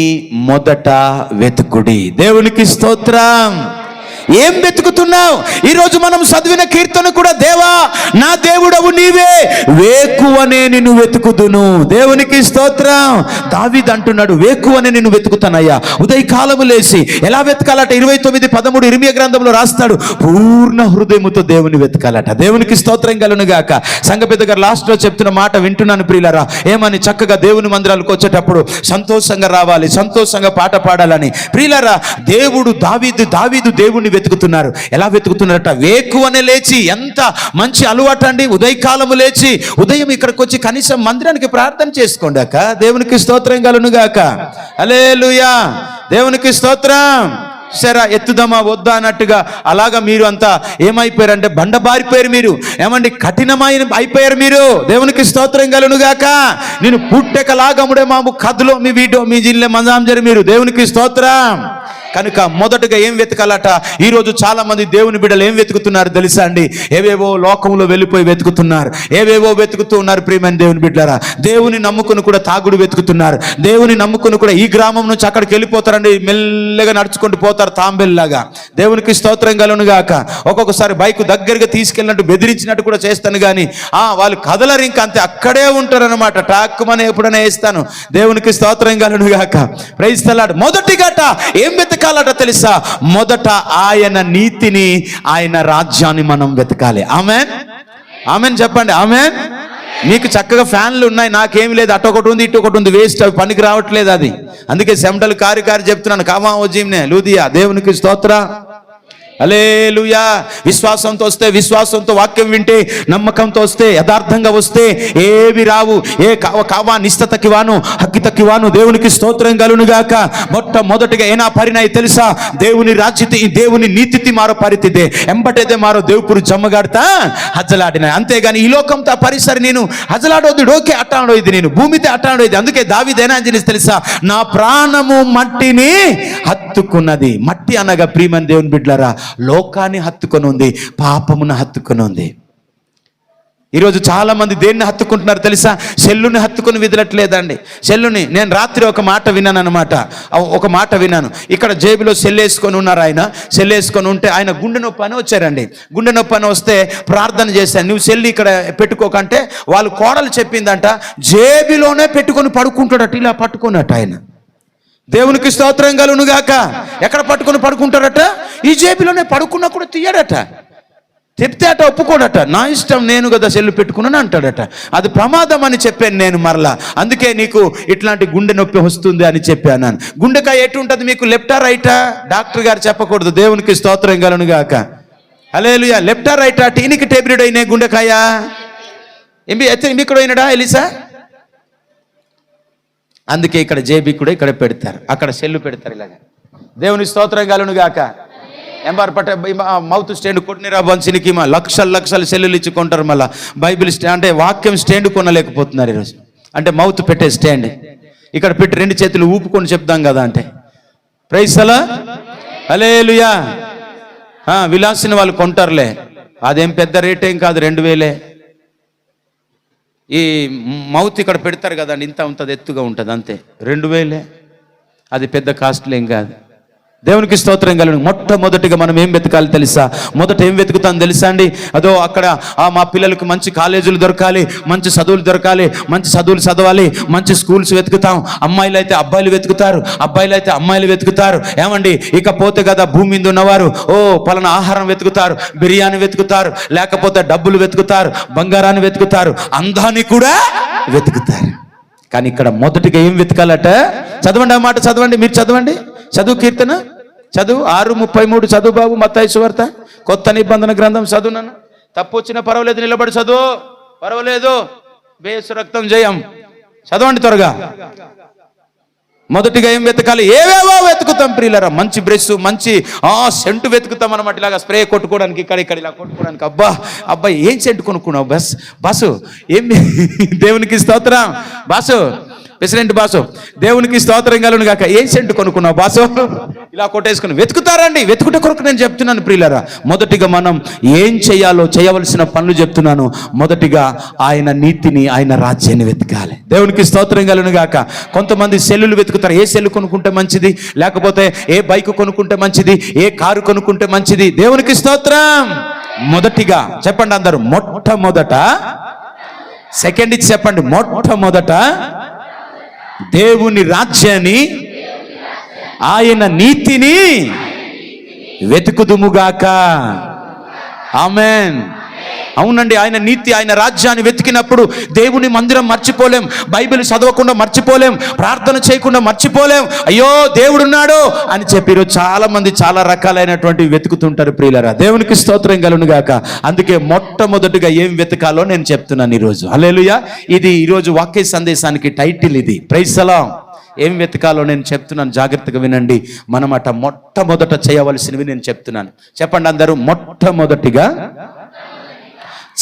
A: మొదట వెతుకుడి. దేవునికి స్తోత్రం. ఏం వెతుకుతున్నావు? ఈరోజు మనం చదివిన కీర్తన కూడా, దేవా నా దేవుడవు నీవే, వేకువనే నిన్ను వెతుకుదును. దేవునికి స్తోత్రం. దావీదు అంటున్నాడు, వేకువనే నిన్ను వెతుకుతానయ్యా. ఉదయకాలము లేచి ఎలా వెతకాలట? 29:13 ఇర్మియా గ్రంథంలో రాస్తాడు, పూర్ణ హృదయముతో దేవుని వెతకాలట. దేవునికి స్తోత్రం కలుగును గాక. సంఘ పెద్ద గారు లాస్ట్ లో చెప్తున్న మాట వింటున్నాను ప్రియులారా. ఏమని? చక్కగా దేవుని మందిరాలకు వచ్చేటప్పుడు సంతోషంగా రావాలి, సంతోషంగా పాట పాడాలని. ప్రియులారా, దావీదు దేవుని వెతుకుతున్నారు. ఎలా వెతుకుతున్నారట? వేకువనే లేచి. ఎంత మంచి అలవాటు అండి! ఉదయకాలము లేచి, ఉదయం ఇక్కడికి వచ్చి కనీసం మందిరానికి ప్రార్థన చేసుకోండి అక్క. దేవునికి స్తోత్రం కలుగును గాక. హల్లెలూయా. దేవునికి స్తోత్రం. సరే, ఎత్తుదామా వద్దా అన్నట్టుగా అలాగా మీరు అంతా ఏమైపోయారంటే బండబారిపోయారు. మీరు ఏమండి, కఠినమైన అయిపోయారు మీరు. దేవునికి స్తోత్రం కలుగును గాక. నేను పుట్టెకలాగముడే మాము కథలో మీ వీడియో మీ జిల్లే మంజాంజరి మీరు. దేవునికి స్తోత్రం. కనుక మొదటగా ఏం వెతకాలట? ఈరోజు చాలా మంది దేవుని బిడ్డలు ఏం వెతుకుతున్నారు తెలుసా అండి? ఏవేవో లోకంలో వెళ్ళిపోయి వెతుకుతున్నారు, ఏవేవో వెతుకుతూ ఉన్నారు. ప్రియమైన దేవుని బిడ్డలారా, దేవుని నమ్ముకుని కూడా తాగుడు వెతుకుతున్నారు. దేవుని నమ్ముకుని కూడా ఈ గ్రామం నుంచి అక్కడికి వెళ్ళిపోతారండి, మెల్లగా నడుచుకుంటూ పోతారు తాంబెల్లాగా. దేవునికి స్తోత్రం కలుగును గాక. ఒక్కొక్కసారి బైక్ దగ్గరగా తీసుకెళ్ళినట్టు బెదిరించినట్టు కూడా చేస్తాను, కానీ వాళ్ళు కదలరు, ఇంకా అంతే అక్కడే ఉంటారు అనమాట. టాక్కుమని ఎప్పుడైనా వేస్తాను. దేవునికి స్తోత్రం కలుగును గాక. Praise the lord. మొదటిగట ఏం వెతకాలట తెలుసా? మొదట ఆయన నీతిని, ఆయన రాజ్యాన్ని మనం వెతకాలి. ఆమేన్, ఆమేన్ చెప్పండి. ఆమేన్. నీకు చక్కగా ఫ్యాన్లు ఉన్నాయి, నాకేమి లేదు. అటు ఒకటి ఉంది, ఇటు ఒకటి ఉంది, వేస్ట్, అవి పనికి రావట్లేదు. అది అందుకే చెమటలు కారి చెప్తున్నాను. కామా ఓజీమ్నే లూదియా. దేవునికి స్తోత్ర. హల్లెలూయా. విశ్వాసంతో వస్తే, విశ్వాసంతో వాక్యం వింటే, నమ్మకంతో వస్తే, యథార్థంగా వస్తే ఏవి రావు. ఏ కావా నిస్తతకి వాను హక్కితకి వాను. దేవునికి స్తోత్రం కలుగును గాక. మొట్టమొదటిగా ఏనా పరినాయి తెలుసా? దేవుని నీతితి మారో పరితిదే ఎంబటేదే మారో దేవుపురు జమ్మగాడుతా హజ్జలాడిన. అంతేగాని ఈ లోకంతో పరిసరి నేను హజ్జలాడోది డోకే అట్టాడోది, నేను భూమితే అట్టాడోది. అందుకే దావీదేనా అని తెలుసా? నా ప్రాణము మట్టిని హత్తుకున్నది. మట్టి అనగా ప్రియమైన దేవుని బిడ్డలారా, లోకాన్ని హత్తుకొని ఉంది, పాపమును హత్తుకొని ఉంది. ఈరోజు చాలా మంది దేన్ని హత్తుకుంటున్నారు తెలుసా? సెల్లుని హత్తుకొని విదలట్లేదండి. సెల్లుని నేను రాత్రి ఒక మాట విన్నాను అనమాట. ఒక మాట విన్నాను. ఇక్కడ జేబులో సెల్ వేసుకొని ఉన్నారు. ఆయన సెల్ వేసుకొని ఉంటే ఆయన గుండె నొప్పి అని వచ్చారండి. గుండె నొప్పి అని వస్తే ప్రార్థన చేశాను, నువ్వు సెల్ ఇక్కడ పెట్టుకోకంటే వాళ్ళు కోడలు చెప్పిందంట, జేబులోనే పెట్టుకొని పడుకుంటాడట, ఇలా పట్టుకున్నట్టు ఆయన. దేవునికి స్తోత్రం కలుగును గాక. ఎక్కడ పట్టుకొని పడుకుంటారట? ఈ జేబులోనే. పడుకున్నా కూడా తీయడట. చెప్తే అట ఒప్పుకోడట. నా ఇష్టం, నేను కదా సెల్లు పెట్టుకున్నాను అంటాడట. అది ప్రమాదం అని చెప్పాను నేను మరలా. అందుకే నీకు ఇట్లాంటి గుండె నొప్పి వస్తుంది అని చెప్పాను. గుండెకాయ ఎటు ఉంటుంది మీకు, లెఫ్టా రైటా? డాక్టర్ గారు చెప్పకూడదు. దేవునికి స్తోత్రం కలుగును గాక. హల్లెలూయా. లెఫ్టా రైటా? టీనికి టేబ్లెట్ అయినా గుండెకాయ ఎంబికుడు అయినాడా ఎలిసా? అందుకే ఇక్కడ జేబీ కూడా ఇక్కడ పెడతారు, అక్కడ సెల్లు పెడతారు ఇలాగ. దేవుని స్తోత్రం కలుగును గాక. ఎంబార్ పట్ట మౌత్ స్టాండ్ కొట్టినరా బంచినికి లక్షలు సెల్లులు ఇచ్చుకుంటారు. మళ్ళీ బైబిల్ స్టాండ్ అంటే వాక్యం స్టాండ్ కొనలేకపోతున్నారు ఈరోజు. అంటే మౌత్ పెట్టే స్టాండ్ ఇక్కడ పెట్టి 2 చేతులు ఊపుకొని చెప్తాం కదా. అంటే ప్రైజ్ అలా హల్లెలూయా. విలాసిన వాళ్ళు కొంటారులే, అదేం పెద్ద రేట్ ఏం కాదు, 2000. ఈ మౌత్ ఇక్కడ పెడతారు కదండి, ఇంత ఉంటుంది, ఎత్తుగా ఉంటుంది, అంతే 2000. అది పెద్ద కాస్ట్లీ ఏం కాదు. దేవునికి స్తోత్రం కలుగును. మొట్టమొదటిగా మనం ఏం వెతకాలి తెలుసా? మొదట ఏం వెతుకుతాం తెలుసా అండి? అదో అక్కడ మా పిల్లలకు మంచి కాలేజీలు దొరకాలి, మంచి చదువులు దొరకాలి, మంచి చదువులు చదవాలి, మంచి స్కూల్స్ వెతుకుతాం. అమ్మాయిలు అయితే అబ్బాయిలు వెతుకుతారు, అబ్బాయిలు అయితే అమ్మాయిలు వెతుకుతారు. ఏమండి, ఇకపోతే కదా భూమి మీద ఉన్నవారు పలానా ఆహారం వెతుకుతారు, బిర్యానీ వెతుకుతారు, లేకపోతే డబ్బులు వెతుకుతారు, బంగారాన్ని వెతుకుతారు, అందాన్ని కూడా వెతుకుతారు. కానీ ఇక్కడ మొదటిగా ఏం వెతకాలట? చదవండి, ఆ మాట చదవండి, మీరు చదవండి. చదువు కీర్తన, చదువు 6:33 చదువు బాబు. మత్తయి సువార్త కొత్త నిబంధన గ్రంథం చదువు. నన్ను తప్పు వచ్చినా పర్వాలేదు, నిలబడి చదువు, పర్వాలేదు. బేసు రక్తం జయం. చదవండి త్వరగా. మొదటిగా ఏం వెతకాలి? ఏవేవో వెతుకుతాం ప్రియులరా. మంచి బ్రష్, మంచి సెంటు వెతుకుతాం అనమాట. ఇలాగా స్ప్రే కొట్టుకోవడానికి, ఇక్కడ ఇలా కొట్టుకోవడానికి. అబ్బా ఏం సెంటు కొనుక్కున్నావు బాసు? ఏం దేవునికి స్తోత్రం బాసు, ప్రెసిడెంట్ బాసు, దేవునికి స్తోత్రం కలుగును గాక. ఏ సెంటు కొనుక్కున్నావు బాసు? ఇలా కొట్టేసుకుని వెతుకుతారండి. వెతుకుట కొరకు నేను చెప్తున్నాను ప్రియులరా. మొదటిగా మనం ఏం చేయాలో చేయవలసిన పనులు చెప్తున్నాను. మొదటిగా ఆయన నీతిని, ఆయన రాజ్యాన్ని వెతకాలి. దేవునికి స్తోత్రం కలుగును గాక. కొంతమంది సెల్లులు వెతుకుతారు. ఏ సెల్లు కొనుక్కుంటే మంచిది, లేకపోతే ఏ బైక్ కొనుక్కుంటే మంచిది, ఏ కారు కొనుక్కుంటే మంచిది. దేవునికి స్తోత్రం. మొదటిగా చెప్పండి అందరూ, మొట్టమొదట. సెకండ్ ఇచ్చి చెప్పండి, మొట్టమొదట దేవుని రాజ్యాన్ని, ఆయన నీతిని వెతుకుదుముగాక. ఆమేన్. అవునండి, ఆయన నీతి, ఆయన రాజ్యాన్ని వెతికినప్పుడు దేవుని మందిరం మర్చిపోలేం, బైబిల్ చదవకుండా మర్చిపోలేం, ప్రార్థన చేయకుండా మర్చిపోలేం. అయ్యో దేవుడున్నాడు అని చెప్పి ఈరోజు చాలా మంది చాలా రకాలైనటువంటివి వెతుకుతుంటారు ప్రియులరా. దేవునికి స్తోత్రం కలుగును గాక. అందుకే మొట్టమొదటిగా ఏం వెతకాలో నేను చెప్తున్నాను ఈరోజు. హల్లెలూయా. ఇది ఈరోజు వాక్య సందేశానికి టైటిల్ ఇది. ప్రైజ్ సలాం. ఏం వెతకాలో నేను చెప్తున్నాను, జాగ్రత్తగా వినండి. మనమట మొట్టమొదట చేయవలసినవి నేను చెప్తున్నాను. చెప్పండి అందరూ, మొట్టమొదటిగా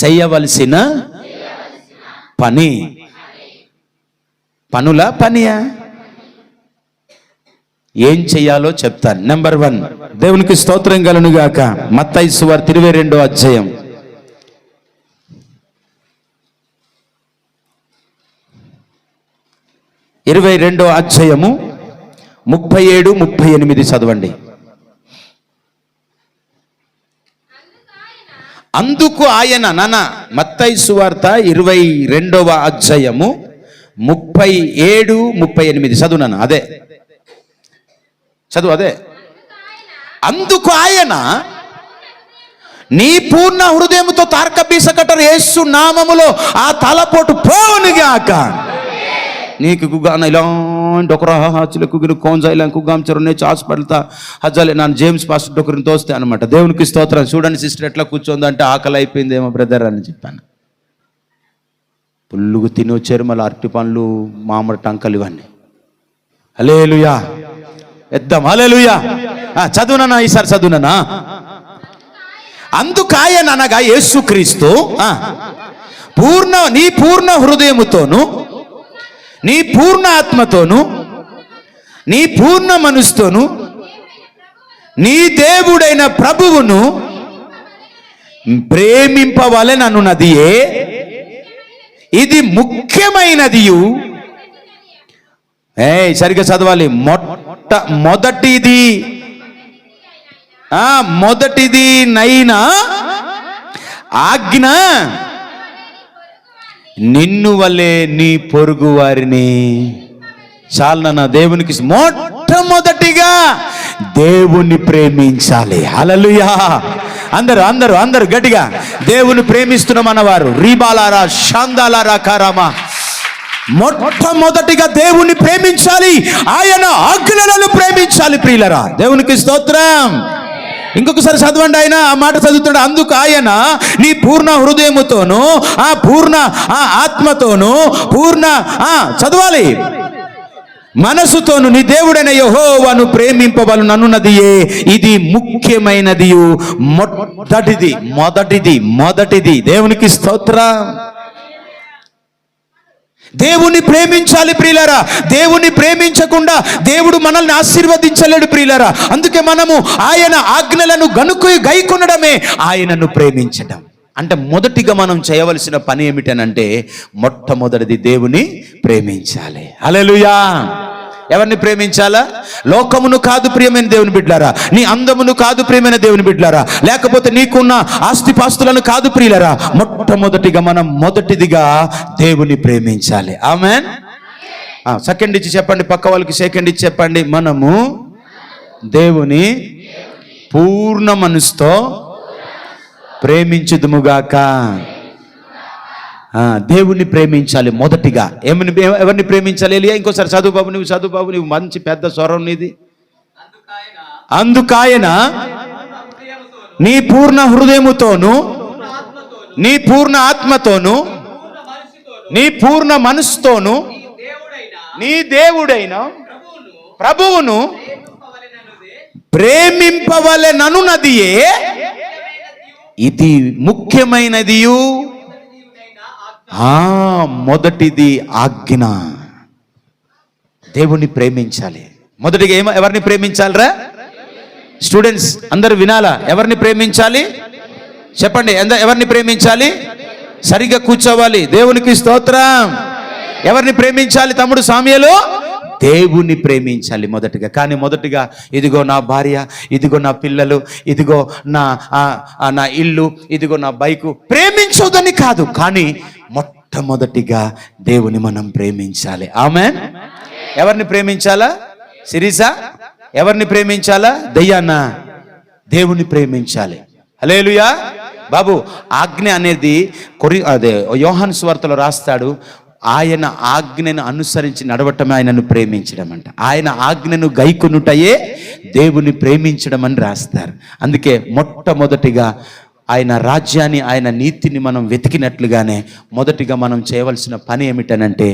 A: చేయవలసిన పని. పనులా పనియా? ఏం చెయ్యాలో చెప్తాను. నెంబర్ 1, దేవునికి స్తోత్రం కలుగును గాక. మత్తయి సువార్త 22వ అధ్యాయం 22వ అధ్యాయము 37, 38 చదవండి. అందుకు ఆయన, నాన్న మత్తయి సువార్త 22వ అధ్యాయము 37, 38 చదువు నాన్న. అదే చదువు, అదే. అందుకు ఆయన, నీ పూర్ణ హృదయముతో తార్కబీసకటర్ యేసు నామములో ఆ తలపోటు పోవునుగాక. నీకు గుగాన ఇలాంటి ఒకరు హాచులకు కోంజా ఇలా కుగ్గాంచరు హాస్పిటల్తా హజాలే నాన్న జేమ్స్ పాస్టర్ ఒకరిని తోస్తే అనమాట. దేవునికి స్తోత్రం. చూడండి సిస్టర్ ఎట్లా కూర్చోందంటే ఆకలి అయిపోయిందేమో బ్రదర్ అని చెప్పాను. పుల్లుగు తిని వచ్చారు, మళ్ళీ అరటి పండ్లు, మామిడి టంకలు, ఇవన్నీ. హల్లెలూయా. ఎద్దాం హల్లెలూయా. చదువునా ఈసారి చదువునా. అందుకాయన అనగా యేసుక్రీస్తు నీ పూర్ణ హృదయముతోను, నీ పూర్ణ ఆత్మతోను, నీ పూర్ణ మనసుతోను నీ దేవుడైన ప్రభువును ప్రేమింపవలెననున్నదియే ఇది ముఖ్యమైనదియు. సరిగ్గా చదవాలి. మొదటిది నైనా ఆజ్ఞ, నిన్ను వలె నీ పొరుగు వారిని. చాలనా? దేవునికి మొట్టమొదటిగా దేవుణ్ణి ప్రేమించాలి. హల్లెలూయా. అందరూ అందరూ అందరూ గట్టిగా దేవుని ప్రేమిస్తున్నాం అన్నవారు రీబాలారా శాందాలారా కారామా. మొట్టమొదటిగా దేవుని ప్రేమించాలి, ఆయన ఆజ్ఞలను ప్రేమించాలి ప్రియులరా. దేవునికి స్తోత్రం. ఇంకొకసారి చదవండి, ఆయన ఆ మాట చదువుతాడు. అందుకు ఆయన నీ పూర్ణ హృదయముతోను పూర్ణ ఆత్మతోను పూర్ణ చదవాలి మనసుతోను నీ దేవుడైన యెహోవాను ప్రేమింపవలెను అన్నదియే ఇది ముఖ్యమైనది, మొదటిది. దేవునికి స్తోత్రం. దేవుని ప్రేమించాలి ప్రియులారా. దేవుని ప్రేమించకుండా దేవుడు మనల్ని ఆశీర్వదించలేడు ప్రియులారా. అందుకే మనము ఆయన ఆజ్ఞలను గైకొనడమే ఆయనను ప్రేమించడం. అంటే మొదటిగా మనం చేయవలసిన పని ఏమిటనంటే మొట్టమొదటిది దేవుని ప్రేమించాలి. హల్లెలూయా. ఎవరిని ప్రేమించాలా? లోకమును కాదు ప్రియమైన దేవుని బిడ్డలారా, నీ అందమును కాదు ప్రియమైన దేవుని బిడ్డలారా, లేకపోతే నీకున్న ఆస్తిపాస్తులను కాదు ప్రియులారా. మొదటిదిగా దేవుని ప్రేమించాలి. ఆమేన్. సెకండ్ ఇచ్చి చెప్పండి, పక్క వాళ్ళకి సెకండ్ ఇచ్చి చెప్పండి. మనము దేవుని పూర్ణ మనసుతో ప్రేమించుదుముగాక. దేవుణ్ణి ప్రేమించాలి మొదటిగా. ఎవరిని ప్రేమించాలి? ఎలియా ఇంకోసారి చదువు బాబు, నువ్వు మంచి పెద్ద స్వరం నీది. అందుకాయన నీ పూర్ణ హృదయముతోను నీ పూర్ణ ఆత్మతోను నీ పూర్ణ మనసుతోను నీ దేవుడైన ప్రభువును ప్రేమింపవలెననున్నదియే ఇది ముఖ్యమైనది, మొదటిది ఆజ్ఞ. దేవుణ్ణి ప్రేమించాలి మొదటిగా. ఎవరిని ప్రేమించాలిరా? స్టూడెంట్స్ అందరూ వినాలా? ఎవరిని ప్రేమించాలి చెప్పండి. ఎవరిని ప్రేమించాలి? సరిగ్గా కూర్చోవాలి. దేవునికి స్తోత్రం. ఎవరిని ప్రేమించాలి తమ్ముడు సామ్యలు? దేవుని ప్రేమించాలి మొదటిగా. కానీ మొదటిగా ఇదిగో నా భార్య, ఇదిగో నా పిల్లలు, ఇదిగో నా ఇల్లు, ఇదిగో నా బైకు ప్రేమించొద్దని కాదు, కానీ మొట్టమొదటిగా దేవుని మనం ప్రేమించాలి. ఆమేన్. ఎవరిని ప్రేమించాలా? సిరీసా ఎవరిని ప్రేమించాలా? దయ్యానా? దేవుని ప్రేమించాలి. హల్లెలూయా. బాబు ఆజ్ఞ అనేది యోహాను సువార్తలో రాస్తాడు, ఆయన ఆజ్ఞను అనుసరించి నడవటమే ఆయనను ప్రేమించడం అంట. ఆయన ఆజ్ఞను గైకొనుటయే దేవుని ప్రేమించడం అని రాస్తారు. అందుకే మొట్టమొదటిగా ఆయన రాజ్యాన్ని, ఆయన నీతిని మనం వెతికినట్లుగానే మొదటిగా మనం చేయవలసిన పని ఏమిటనంటే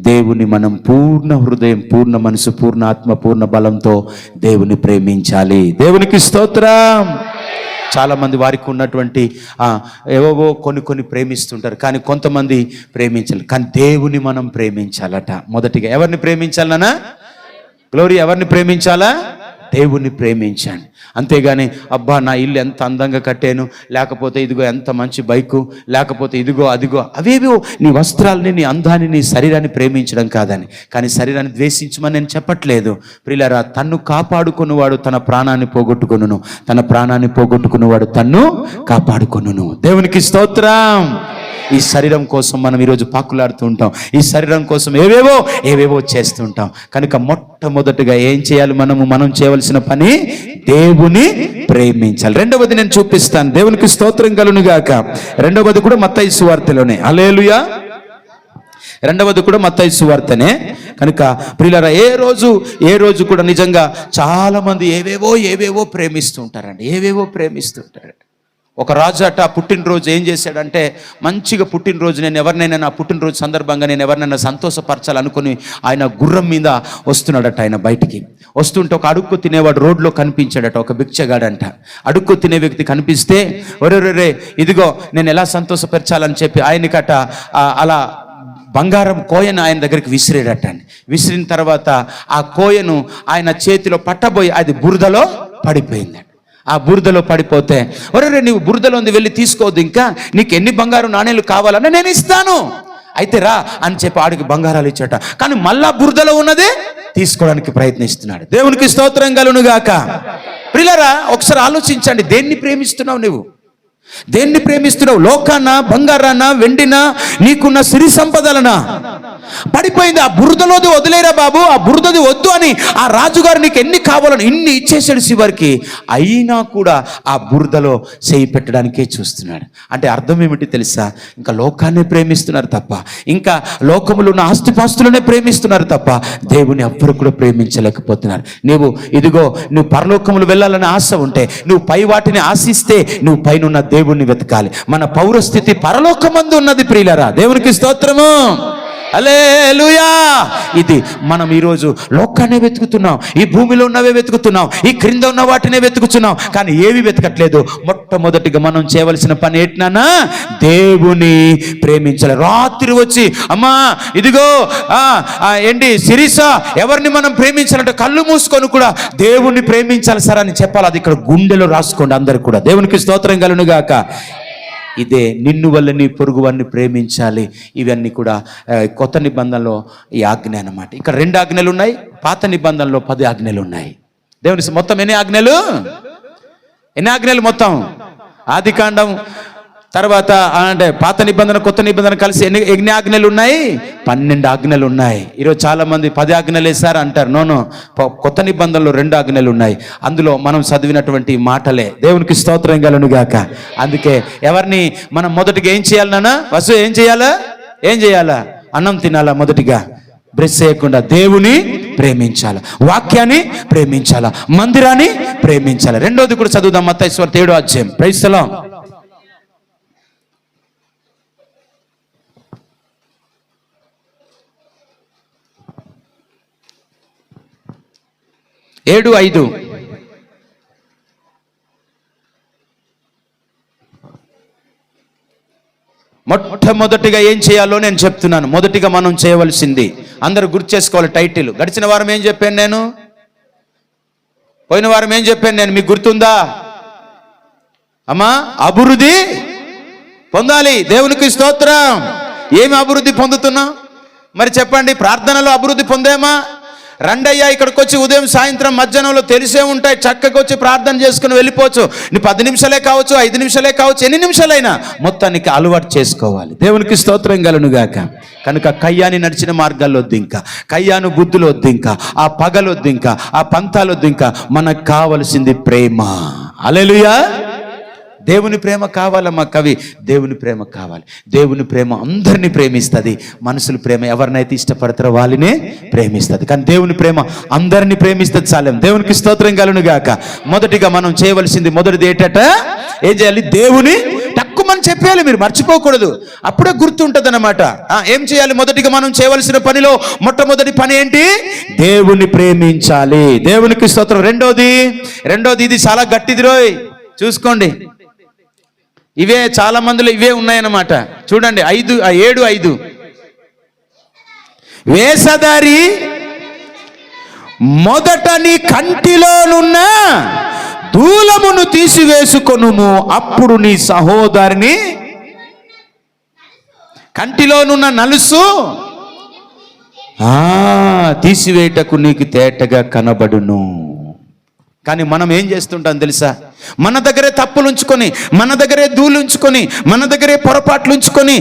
A: దేవుని మనం పూర్ణ హృదయం, పూర్ణ మనసు, పూర్ణ ఆత్మ, పూర్ణ బలంతో దేవుని ప్రేమించాలి. దేవునికి స్తోత్రం. చాలామంది వారికి ఉన్నటువంటి ఏవో కొన్ని ప్రేమిస్తుంటారు, కానీ కొంతమంది ప్రేమించాలి. కానీ దేవుని మనం ప్రేమించాలట మొదటిగా. ఎవరిని ప్రేమించాలనా? గ్లోరీ. ఎవరిని ప్రేమించాలా? దేవుణ్ణి ప్రేమించాను. అంతేగాని అబ్బా నా ఇల్లు ఎంత అందంగా కట్టాను, లేకపోతే ఇదిగో ఎంత మంచి బైకు, లేకపోతే ఇదిగో అదిగో, అవేవో నీ వస్త్రాలని, నీ అందాన్ని, నీ శరీరాన్ని ప్రేమించడం కాదని. కానీ శరీరాన్ని ద్వేషించమని నేను చెప్పట్లేదు ప్రియులారా. తన్ను కాపాడుకున్నవాడు తన ప్రాణాన్ని పోగొట్టుకొనును, తన ప్రాణాన్ని పోగొట్టుకున్నవాడు తన్ను కాపాడుకొనును. దేవునికి స్తోత్రం. ఈ శరీరం కోసం మనం ఈరోజు పాకులాడుతూ ఉంటాం. ఈ శరీరం కోసం ఏవేవో చేస్తుంటాం. కనుక మొట్టమొదటిగా ఏం చేయాలి? మనం చేయవలసిన పని దేవుని ప్రేమించాలి. రెండవది నేను చూపిస్తాను. దేవునికి స్తోత్రం కలుగును గాక. రెండవది కూడా మత్తయి సువార్తలోనే. హల్లెలూయా. రెండవది కూడా మత్తయి సువార్తనే. కనుక ప్రియులారా, ఏ రోజు కూడా నిజంగా చాలా మంది ఏవేవో ప్రేమిస్తుంటారండి. ఏవేవో ప్రేమిస్తుంటారు. ఒక రాజు అట పుట్టినరోజు ఏం చేశాడంటే, మంచిగా పుట్టినరోజు నేను ఎవరినైనా నా పుట్టినరోజు సందర్భంగా నేను ఎవరినైనా సంతోషపరచాలనుకుని ఆయన గుర్రం మీద వస్తున్నాడట. ఆయన బయటికి వస్తుంటే ఒక అడుక్కు తినేవాడు రోడ్లో కనిపించాడట. ఒక భిక్షగాడంట. అడుక్కు తినే వ్యక్తి కనిపిస్తే ఒరే ఇదిగో నేను ఎలా సంతోషపరచాలని చెప్పి ఆయనకట అలా బంగారం కోయను ఆయన దగ్గరికి విసిరేడట. విసిరిన తర్వాత ఆ కోయను ఆయన చేతిలో పట్టబోయి అది బురదలో పడిపోయింది. ఆ బురదలో పడిపోతే ఒరే నీవు బురదలో వెళ్ళి తీసుకోవద్దు, ఇంకా నీకు ఎన్ని బంగారు నాణేలు కావాలన్నా నేను ఇస్తాను, అయితే రా అని చెప్పి ఆడికి బంగారాలు ఇచ్చాట. కానీ మళ్ళా బురదలో ఉన్నదే తీసుకోవడానికి ప్రయత్నిస్తున్నాడు. దేవునికి స్తోత్రం కలుగును గాక. ప్రియులారా, ఒకసారి ఆలోచించండి, దేన్ని ప్రేమిస్తున్నావు నువ్వు? దేన్ని ప్రేమిస్తున్నావు? లోకాన్నా, బంగారాన్నా, వెండినా, నీకున్న సిరి సంపదలనా? పడిపోయింది. ఆ బురదలోది వదిలేరా బాబు, ఆ బురదది వద్దు అని ఆ రాజుగారు నీకు ఎన్ని కావాలని ఇన్ని ఇచ్చేసాడు చివరికి. అయినా కూడా ఆ బురదలో చేయి పెట్టడానికే చూస్తున్నాడు. అంటే అర్థం ఏమిటి తెలుసా? ఇంకా లోకాన్ని ప్రేమిస్తున్నారు తప్ప, ఇంకా లోకములో ఉన్న ఆస్తిపాస్తులనే ప్రేమిస్తున్నారు తప్ప దేవుని ఎవ్వరు కూడా ప్రేమించలేకపోతున్నారు. నువ్వు పరలోకములు వెళ్ళాలని ఆశ ఉంటే, నువ్వు పై వాటిని ఆశిస్తే నువ్వు పైన దేవుణ్ణి వెతకాలి. మన పౌరస్థితి పరలోకమందు ఉన్నది ప్రియులారా. దేవునికి స్తోత్రము. హల్లెలూయా. ఇది మనం ఈరోజు లోకాన్ని వెతుకుతున్నాం, ఈ భూమిలో ఉన్నవే వెతుకుతున్నాం, ఈ క్రింద ఉన్న వాటినే వెతుకుతున్నాం, కానీ ఏవి వెతకట్లేదు. మొట్టమొదటిగా మనం చేయవలసిన పని ఏంటన్నా? దేవుని ప్రేమించాలి. రాత్రి వచ్చి అమ్మా ఇదిగో ఏంటి శిరీష, ఎవరిని మనం ప్రేమించాలంటే కళ్ళు మూసుకొని కూడా దేవుణ్ణి ప్రేమించాలి సార్ అని చెప్పాలి. అది ఇక్కడ గుండెలో రాసుకోండి అందరు కూడా. దేవునికి స్తోత్రం కలుగును గాక. ఇదే నిన్ను వల్ల నీ పొరుగు వారిని ప్రేమించాలి. ఇవన్నీ కూడా కొత్త నిబంధనలో ఈ ఆజ్ఞ అన్నమాట. ఇక్కడ 2 ఆజ్ఞలు ఉన్నాయి, పాత నిబంధనలో 10 ఆజ్ఞలు ఉన్నాయి. దేవుని మొత్తం ఎన్ని ఆజ్ఞలు మొత్తం? ఆదికాండం తర్వాత అంటే పాత నిబంధన కొత్త నిబంధన కలిసి ఎన్ని ఆజ్ఞలు ఉన్నాయి? 12 ఆజ్ఞలు ఉన్నాయి. ఈరోజు చాలా మంది 10 ఆజ్ఞలు వేశారు అంటారు. నోను, కొత్త నిబంధనలో 2 ఆజ్ఞలు ఉన్నాయి. అందులో మనం చదివినటువంటి మాటలే. దేవునికి స్తోత్రం కలుగును గాక. అందుకే ఎవరిని మనం మొదటిగా ఏం చేయాలి నాన్న? ఏం చేయాలా? అన్నం తినాలా? మొదటిగా బ్రష్ చేయకుండా దేవుని ప్రేమించాలా, వాక్యాన్ని ప్రేమించాలా, మందిరాన్ని ప్రేమించాలా. రెండోది కూడా చదువుదాం. మత్తయి సువార్త 7వ అధ్యాయం. Praise the Lord. 7:5. మొట్టమొదటిగా ఏం చేయాలో నేను చెప్తున్నాను. మొదటిగా మనం చేయవలసింది అందరూ గుర్తు చేసుకోవాలి. టైటిల్ గడిచిన వారం ఏం చెప్పాను నేను? పోయిన వారం ఏం చెప్పాను నేను? మీకు గుర్తుందా అమ్మా? అభివృద్ధి పొందాలి. దేవునికి స్తోత్రం. ఏమి అభివృద్ధి పొందుతున్నాం మరి చెప్పండి? ప్రార్థనలో అభివృద్ధి పొందేమా? రండయ్యా ఇక్కడికి వచ్చి ఉదయం సాయంత్రం మధ్యాహ్నంలో తెలిసే ఉంటాయి, చక్కగా వచ్చి ప్రార్థన చేసుకుని వెళ్ళిపోవచ్చు. నీ 10 నిమిషాలే కావచ్చు, 5 నిమిషాలే కావచ్చు, ఎన్ని నిమిషాలైనా మొత్తానికి అలవాటు చేసుకోవాలి. దేవునికి స్తోత్రం కలుగును గాక. కనుక కయ్యాని నడిచిన మార్గాల్లో వద్దు, ఇంకా కయ్యాను బుద్ధులు వద్దు, ఇంకా ఆ పగలొద్దు, ఇంకా ఆ పంతాలొద్దు. ఇంకా మనకు కావలసింది ప్రేమ. హల్లెలూయా. దేవుని ప్రేమ కావాలమ్మా కవి. దేవుని ప్రేమ కావాలి. దేవుని ప్రేమ అందరినీ ప్రేమిస్తుంది. మనుషుల ప్రేమ ఎవరినైతే ఇష్టపడతారో వాళ్ళనే ప్రేమిస్తుంది, కానీ దేవుని ప్రేమ అందరినీ ప్రేమిస్తుంది. చాలేం. దేవునికి స్తోత్రం కలుగును గాక. మొదటిగా మనం చేయవలసింది మొదటిది ఏంటట? ఏం చేయాలి? దేవుని తక్కువని చెప్పేయాలి. మీరు మర్చిపోకూడదు, అప్పుడే గుర్తుంటుంది అన్నమాట. ఏం చేయాలి? మొదటిగా మనం చేయవలసిన పనిలో మొట్టమొదటి పని ఏంటి? దేవుని ప్రేమించాలి. దేవునికి స్తోత్రం. రెండోది ఇది చాలా గట్టిది రోయ్, చూసుకోండి. ఇవే చాలా మందిలో ఇవే ఉన్నాయన్నమాట. చూడండి 7:5. వేషధారి మొదట నీ కంటిలోనున్న దూలమును తీసివేసుకొనుము, అప్పుడు నీ సహోదరిని కంటిలోనున్న నలుసు తీసివేయటకు నీకు తేటగా కనబడును. కానీ మనం ఏం చేస్తుంటాం తెలుసా? మన దగ్గరే తప్పులు ఉంచుకొని, మన దగ్గరే ధూళి ఉంచుకొని, మన దగ్గరే పొరపాట్లు ఉంచుకొని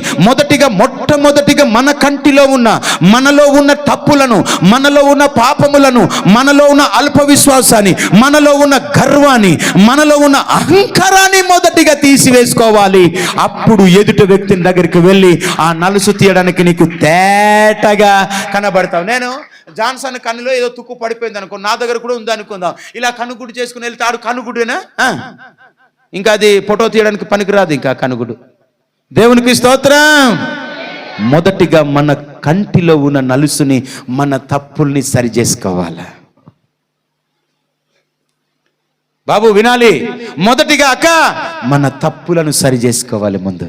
A: మొట్టమొదటిగా మన కంటిలో ఉన్న, మనలో ఉన్న తప్పులను, మనలో ఉన్న పాపములను, మనలో ఉన్న అల్ప విశ్వాసాన్ని, మనలో ఉన్న గర్వాన్ని, మనలో ఉన్న అహంకారాన్ని మొదటిగా తీసివేసుకోవాలి. అప్పుడు ఎదుటి వ్యక్తిని దగ్గరికి వెళ్ళి ఆ నలుసు తీయడానికి నీకు తేటగా కనబడతావు. నేను జాన్సన్ కన్నులో ఏదో తుక్కు పడిపోయింది అనుకో, నా దగ్గర కూడా ఉంది అనుకుందాం. ఇలా కనుగుడు చేసుకుని వెళ్తే ఆడు కనుగుడేనా? ఇంకా అది ఫోటో తీయడానికి పనికిరాదు ఇంకా కనుగుడు. దేవునికి స్తోత్రం. మొదటిగా మన కంటిలో ఉన్న నలుసుని, మన తప్పుల్ని సరి చేసుకోవాలి. బాబు వినాలి. మొదటిగా అక్క మన తప్పులను సరి చేసుకోవాలి. ముందు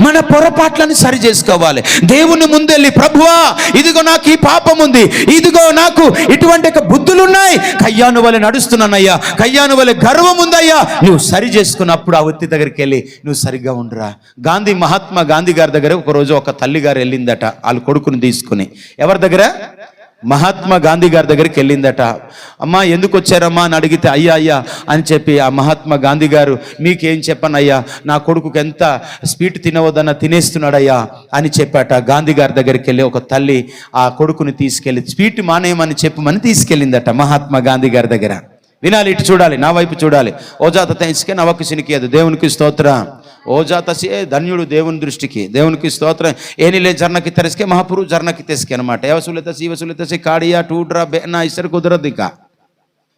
A: మన పొరపాట్లను సరి చేసుకోవాలి. దేవుని ముందెళ్ళి, ప్రభువా ఇదిగో నాకు ఈ పాపం ఉంది, ఇదిగో నాకు ఇటువంటి బుద్ధులు ఉన్నాయి, కయ్యాను వలె నడుస్తున్నానయ్యా, కయ్యాను వలె గర్వం ఉందయ్యా, నువ్వు సరి చేసుకున్నప్పుడు ఆ వ్యక్తి దగ్గరికి వెళ్ళి నువ్వు సరిగ్గా ఉండరా. మహాత్మా గాంధీ గారి దగ్గర ఒకరోజు ఒక తల్లి గారు వెళ్ళిందట వాళ్ళ కొడుకుని తీసుకుని. ఎవరి దగ్గర? మహాత్మా గాంధీ గారి దగ్గరికి వెళ్ళిందట. అమ్మా ఎందుకు వచ్చారమ్మా అని అడిగితే, అయ్యా అని చెప్పి ఆ మహాత్మా గాంధీ గారు, మీకేం చెప్పనయ్యా, నా కొడుకుకి ఎంత స్వీట్ తినవద్దన్న తినేస్తున్నాడయ్యా అని చెప్పాట. గాంధీ గారి దగ్గరికి వెళ్ళి ఒక తల్లి ఆ కొడుకుని తీసుకెళ్ళి స్వీట్ మానేయమని చెప్పమని తీసుకెళ్ళిందట మహాత్మా గాంధీ గారి దగ్గర. వినాలి, ఇటు చూడాలి, నా వైపు చూడాలి. ఓజాత తెంచుకే నవకు సినికి అది దేవునికి స్తోత్రం. ఓజాతసే ధన్యుడు దేవుని దృష్టికి, దేవునికి స్తోత్రం. ఏనిలే జర్నకి తెరస్కే మహాపురు జర్నకి తెస్కే అనమాట. ఏవసులతసి ఈవసులతసి కాడియా టూడ్రా బేనా ఇసరు కుదరదు. ఇక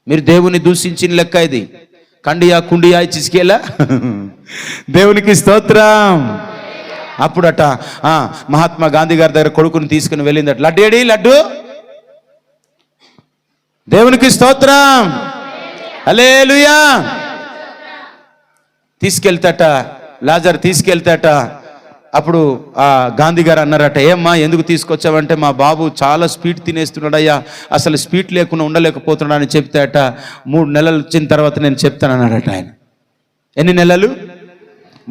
A: మీరు దేవుని దూషించిన లెక్క ఇది. కండియా కుండియా చిసికేలా దేవునికి స్తోత్రం. అప్పుడట మహాత్మా గాంధీ గారి దగ్గర కొడుకుని తీసుకుని వెళ్ళిందట. లడ్డేడి లడ్డు, దేవునికి స్తోత్రం, హల్లెలూయా. తీసుకెళ్తాట, లాజర్ తీసుకెళ్తాట. అప్పుడు ఆ గాంధీ గారు అన్నారట, ఏమ్మా ఎందుకు తీసుకొచ్చావంటే, మా బాబు చాలా స్వీట్ తినేస్తున్నాడయ్యా, అసలు స్వీట్ లేకుండా ఉండలేకపోతున్నాడు అని చెప్తాట. 3 నెలలు వచ్చిన తర్వాత నేను చెప్తానన్నాడట ఆయన. ఎన్ని నెలలు?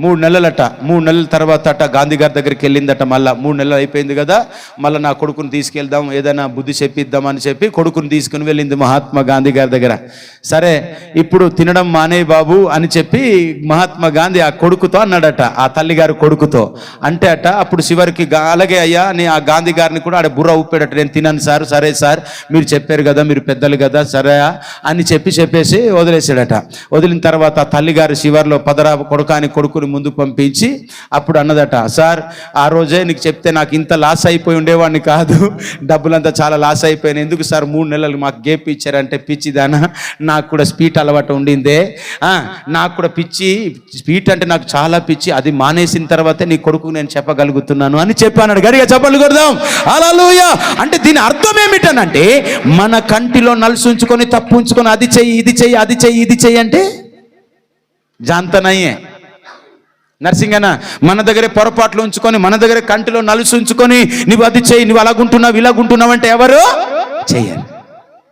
A: 3 నెలలట. 3 నెలల తర్వాత అట గాంధీ గారి దగ్గరికి వెళ్ళిందట. మళ్ళా 3 నెలలు అయిపోయింది కదా, మళ్ళీ నా కొడుకుని తీసుకెళ్దాం, ఏదైనా బుద్ధి చెప్పిద్దాం అని చెప్పి కొడుకుని తీసుకుని వెళ్ళింది మహాత్మా గాంధీ గారి దగ్గర. సరే ఇప్పుడు తినడం మానే బాబు అని చెప్పి మహాత్మా గాంధీ ఆ కొడుకుతో అన్నాడట, ఆ తల్లిగారు కొడుకుతో. అంటే అట అప్పుడు చివరికి అలాగే అయ్యా అని ఆ గాంధీ గారిని కూడా ఆడ బుర్ర ఊపాడట. నేను తినను సార్. సరే సార్ మీరు చెప్పారు కదా, మీరు పెద్దలు కదా, సరే అని చెప్పేసి వదిలేసాడట. వదిలిన తర్వాత ఆ తల్లిగారు చివరిలో పదరా కొడుకు అని కొడుకు ముందు పంపించి అప్పుడు అన్నదట, సార్ ఆ రోజే నీకు చెప్తే నాకు ఇంత లాస్ అయిపోయి ఉండేవాడిని కాదు, డబ్బులంతా చాలా లాస్ అయిపోయాను. ఎందుకు సార్ 3 నెలలు మాకు గేప్ ఇచ్చారంటే, పిచ్చిదానా నాకు కూడా స్వీట్ అలవాటు ఉండిందే, నాకు కూడా పిచ్చి స్వీట్ అంటే నాకు చాలా పిచ్చి, అది మానేసిన తర్వాతే నీ కొడుకు నేను చెప్పగలుగుతున్నాను అని చెప్పాను. గడిగా చెప్పలు కొడదాం హల్లెలూయా. అంటే దీని అర్థం ఏమిటనంటే, మన కంటిలో నలుసు ఉంచుకొని తప్పు ఉంచుకొని అది చెయ్యి ఇది చెయ్యి అది చెయ్యి ఇది చెయ్యి అంటే జాంతనయ్యే నర్సింగనా. మన దగ్గరే పొరపాట్లు ఉంచుకొని, మన దగ్గర కంటిలో నలుసు ఉంచుకొని నువ్వు అది చెయ్యి, నువ్వు అలాగుంటున్నావు ఇలాగుంటున్నావు అంటే ఎవరు చెయ్యరు.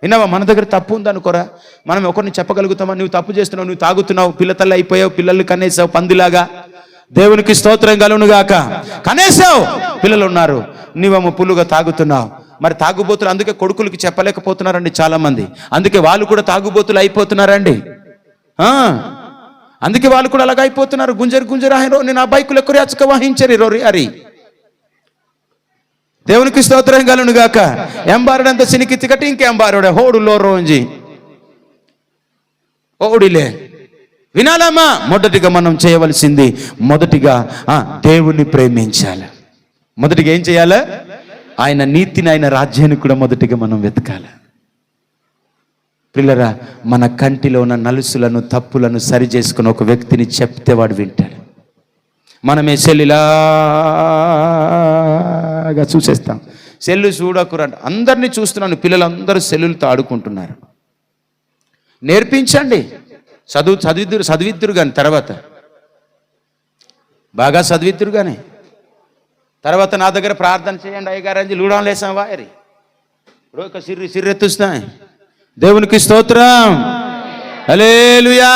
A: విన్నావా? మన దగ్గర తప్పు ఉందనుకోరా, మనం ఒకరిని చెప్పగలుగుతామా, నువ్వు తప్పు చేస్తున్నావు, నువ్వు తాగుతున్నావు, పిల్లతల్లి అయిపోయావు, పిల్లల్ని కనేసావు పందిలాగా, దేవునికి స్తోత్రం కలుగునుగాక, కనేసావు, పిల్లలు ఉన్నారు, నువ్వేమో పుల్లుగా తాగుతున్నావు. మరి తాగుబోతులు అందుకే కొడుకులకి చెప్పలేకపోతున్నారండి చాలా మంది, అందుకే వాళ్ళు కూడా తాగుబోతులు అయిపోతున్నారండి. అందుకే వాళ్ళు కూడా అలాగ అయిపోతున్నారు. గుంజరు ఆయన నేను ఆ బైకులు ఎక్కువ అచ్చక వాహించరు రోరి అరి. దేవునికి స్తోత్రం కలుగును గాక. ఎంబారుడంత సినికి తికటి ఇంకెంబారుడే హోడులో రోజి ఓడిలే. వినాలమ్మా, మొదటిగా మనం చేయవలసింది మొదటిగా దేవుణ్ణి ప్రేమించాలి. మొదటిగా ఏం చేయాలి? ఆయన నీతిని, ఆయన రాజ్యాన్ని కూడా మొదటిగా మనం వెతకాలి. పిల్లరా, మన కంటిలో ఉన్న నలుసులను తప్పులను సరి చేసుకుని ఒక వ్యక్తిని చెప్తే వాడు వింటాడు. మనమే సెల్లులాగా చూసేస్తాం. సెల్లు చూడకురంట, అందరినీ చూస్తున్నాను, పిల్లలందరూ సెల్లులతో ఆడుకుంటున్నారు. నేర్పించండి, చదివిద్దురు కానీ తర్వాత బాగా చదివిద్దురు కానీ తర్వాత నా దగ్గర ప్రార్థన చేయండి అయ్యగారు లూడం లేసాం వారి ఇప్పుడు ఒక సిర్రెత్తుస్తాయి. దేవునికి స్తోత్రం, హల్లెలూయా.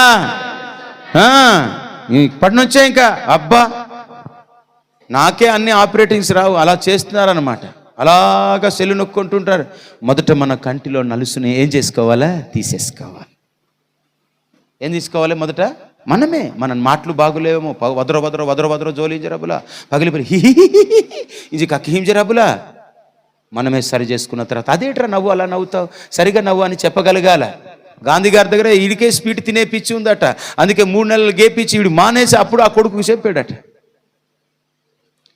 A: ఇప్పటి నుంచే ఇంకా అబ్బా నాకే అన్ని ఆపరేటింగ్స్ రావు, అలా చేస్తున్నారనమాట. అలాగా సెల్లు నొక్కుంటుంటారు. మొదట మన కంటిలో నలుసుని ఏం చేసుకోవాలా? తీసేసుకోవాలి. ఏం తీసుకోవాలి? మొదట మనమే. మన మాటలు బాగులేమో, వదరో వదరో వదరో వదరో జోలి జరబులా పగిలిపోయి ఇది కక్కిం జరబులా మనమే సరి చేసుకున్న తర్వాత అదేట్రా నవ్వు అలా నవ్వుతావు, సరిగా నవ్వు అని చెప్పగలగాల. గాంధీ గారి దగ్గర వీడికే స్వీట్ తినే పిచ్చి ఉందట, అందుకే 3 నెలలు గేపిచ్చి వీడు మానేసి అప్పుడు ఆ కొడుకు చెప్పాడట.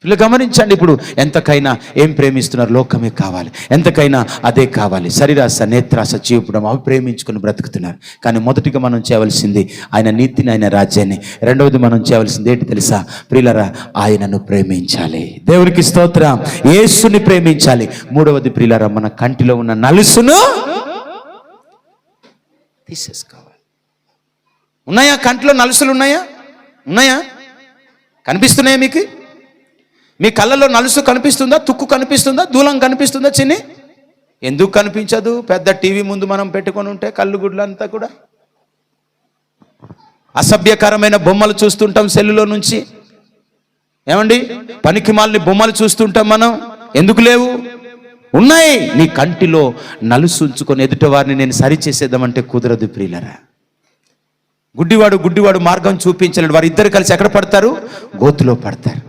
A: వీళ్ళు గమనించండి, ఇప్పుడు ఎంతకైనా ఏం ప్రేమిస్తున్నారు? లోకమే కావాలి, ఎంతకైనా అదే కావాలి. శరీరాశ, నేత్రాశ, జీవపుడం అవి ప్రేమించుకుని బ్రతుకుతున్నారు. కానీ మొదటిగా మనం చేయవలసింది ఆయన నీతిని, ఆయన రాజ్యాన్ని. రెండవది మనం చేయవలసింది ఏంటి తెలుసా ప్రియులరా? ఆయనను ప్రేమించాలి. దేవునికి స్తోత్రం. యేసుని ప్రేమించాలి. మూడవది ప్రియులరా, మన కంటిలో ఉన్న నలుసును తీసేసుకోవాలి. ఉన్నాయా కంటిలో నలుసులు? ఉన్నాయా? కనిపిస్తున్నాయా మీకు? మీ కళ్ళలో నలుసు కనిపిస్తుందా? తుక్కు కనిపిస్తుందా? దూలం కనిపిస్తుందా? చిన్ని ఎందుకు కనిపించదు? పెద్ద టీవీ ముందు మనం పెట్టుకొని ఉంటే కళ్ళు గుడ్లంతా కూడా అసభ్యకరమైన బొమ్మలు చూస్తుంటాం సెల్లులో నుంచి. ఏమండి, పనికిమాలిన బొమ్మలు చూస్తుంటాం మనం. ఎందుకు లేవు? ఉన్నాయి. నీ కంటిలో నలుసు ఉంచుకొని ఎదుటి వారిని నేను సరిచేసేద్దామంటే కుదరదు ప్రియులరా. గుడ్డివాడు మార్గం చూపించలేడు. వారిద్దరు కలిసి ఎక్కడ పడతారు? గోతులో పడతారు.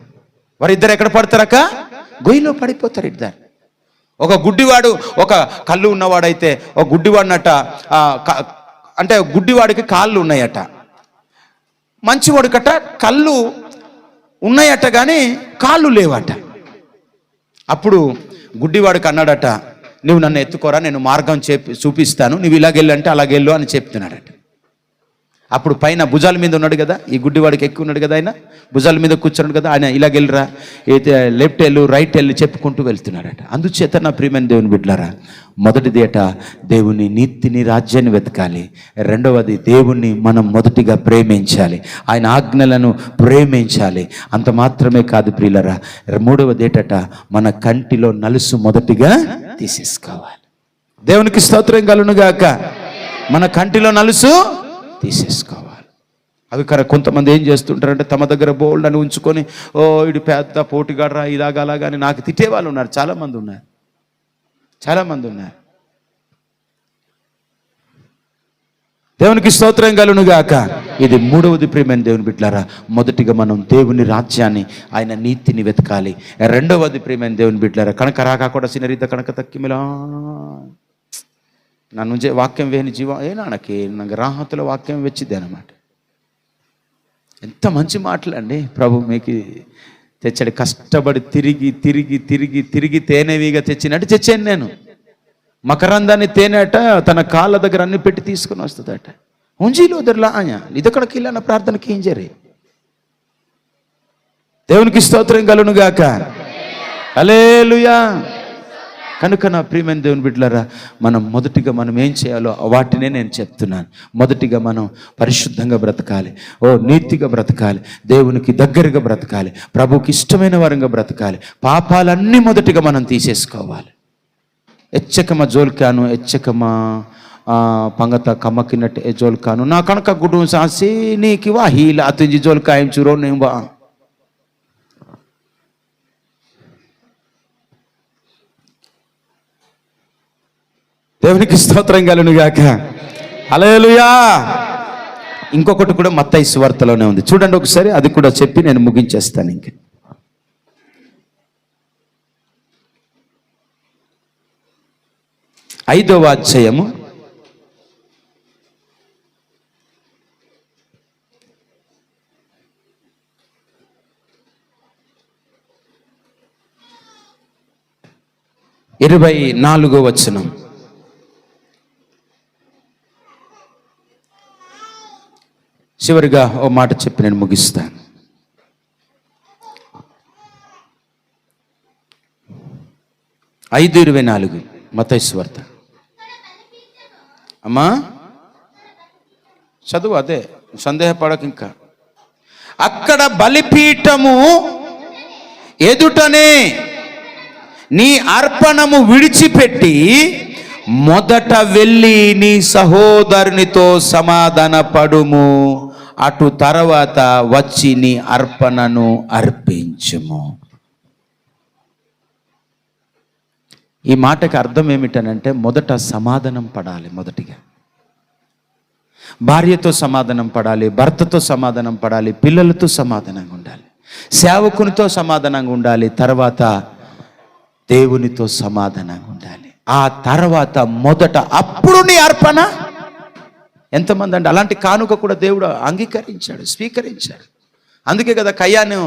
A: వారిద్దరు ఎక్కడ పడతారక? గొయ్యిలో పడిపోతారు ఇద్దరు. ఒక గుడ్డివాడు, ఒక కళ్ళు ఉన్నవాడైతే ఒక గుడ్డివాడినట, అంటే గుడ్డివాడికి కాళ్ళు ఉన్నాయట, మంచివాడికట కళ్ళు ఉన్నాయట కానీ కాళ్ళు లేవట. అప్పుడు గుడ్డివాడికి అన్నాడట, నువ్వు నన్ను ఎత్తుకోరా, నేను మార్గం చూపిస్తాను, నువ్వు ఇలాగెళ్ళంటే అలాగెళ్ళు అని చెప్తున్నాడట. అప్పుడు పైన భుజాల మీద ఉన్నాడు కదా, ఈ గుడ్డివాడికి ఎక్కువ ఉన్నాడు కదా, ఆయన భుజాల మీద కూర్చున్నాడు కదా, ఆయన ఇలాగెళ్ళరా, అయితే లెఫ్ట్ వెళ్ళు రైట్ వెళ్ళు చెప్పుకుంటూ వెళ్తున్నాడట. అందుచేత నా ప్రియమైన దేవుని బిడ్డలారా, మొదటిది దేవుని నీతిని రాజ్యాన్ని వెతకాలి. రెండవది దేవుణ్ణి మనం మొదటిగా ప్రేమించాలి, ఆయన ఆజ్ఞలను ప్రేమించాలి. అంత మాత్రమే కాదు ప్రియులరా, మూడవది మన కంటిలో నలుసు మొదటిగా తీసేసుకోవాలి. దేవునికి స్తోత్రం కలుగునుగాక. మన కంటిలో నలుసు తీసేసుకోవాలి. అవి కొంతమంది ఏం చేస్తుంటారంటే తమ దగ్గర బోల్డ్ అని ఉంచుకొని, ఓ ఇటు పెద్ద పోటీగాడరా ఇలాగా అలాగా అని నాకు తిట్టే వాళ్ళు ఉన్నారు. చాలామంది ఉన్నారు. దేవునికి స్తోత్రం కలుగునుగాక. ఇది మూడవది ప్రియమైన దేవుని బిడ్డలారా, మొదటిగా మనం దేవుని రాజ్యాన్ని, ఆయన నీతిని వెతకాలి. రెండవది ప్రియమైన దేవుని బిడ్డలారా, కనుక రాక కూడా సినరీత కనుక తక్కిమిలా నా నుంచి వాక్యం వేని జీవ నాకు రాహతుల వాక్యం వచ్చింది అన్నమాట. ఎంత మంచి మాటలండి ప్రభు మీకు తెచ్చాడు. కష్టపడి తిరిగి తేనెవిగా తెచ్చినట్టు తెచ్చాను నేను. మకరందాన్ని తేనెట తన కాళ్ళ దగ్గర అన్ని పెట్టి తీసుకుని వస్తుందట. ఉంజీలో వదర్లా ఇదొక్కడికి వెళ్ళిన ప్రార్థనకి ఏం జరి. దేవునికి స్తోత్రం కలుగునుగాక. హల్లెలూయా. కనుక నా ప్రియమైన దేవుని బిడ్డలారా, మొదటిగా మనం ఏం చేయాలో వాటినే నేను చెప్తున్నాను. మొదటిగా మనం పరిశుద్ధంగా బ్రతకాలి, నీతిగా బ్రతకాలి, దేవునికి దగ్గరగా బ్రతకాలి, ప్రభుకి ఇష్టమైన వారంగా బ్రతకాలి. పాపాలన్నీ మొదటిగా మనం తీసేసుకోవాలి. ఎచ్చకమ జోల్కాను ఎచ్చకమ పంగత కమ్మకినట్టు జోల్కాను నా కనుక గుడు సాసి నీకి వా హీల అతించి జోల్కాయం చూరో నేను బా. దేవునికి స్తోత్రం కలుగునుగాక. హల్లెలూయా. ఇంకొకటి కూడా మత్తయి సువార్తలోనే ఉంది, చూడండి ఒకసారి, అది కూడా చెప్పి నేను ముగించేస్తాను. ఇంక 5వ అధ్యాయము 24వ వచనం. చివరిగా ఓ మాట చెప్పి నేను ముగిస్తాను. 5:24 మత్తయి సువార్త. అమ్మా చదువు, అదే సందేహపడక. ఇంకా అక్కడ బలిపీఠము ఎదుటనే నీ అర్పణము విడిచిపెట్టి మొదట వెళ్ళి నీ సహోదరునితో సమాధానపడుము, అటు తర్వాత వచ్చి నీ అర్పణను అర్పించుము. ఈ మాటకి అర్థం ఏమిటనంటే, మొదట సమాధానం పడాలి. మొదటిగా భార్యతో సమాధానం పడాలి, భర్తతో సమాధానం పడాలి, పిల్లలతో సమాధానంగా ఉండాలి, సేవకునితో సమాధానంగా ఉండాలి, తర్వాత దేవునితో సమాధానంగా ఉండాలి. ఆ తర్వాత మొదట అప్పుడు నీ అర్పణ. ఎంతమంది అంటే అలాంటి కానుక కూడా దేవుడు అంగీకరించాడు, స్వీకరించాడు. అందుకే కదా కయ్యాను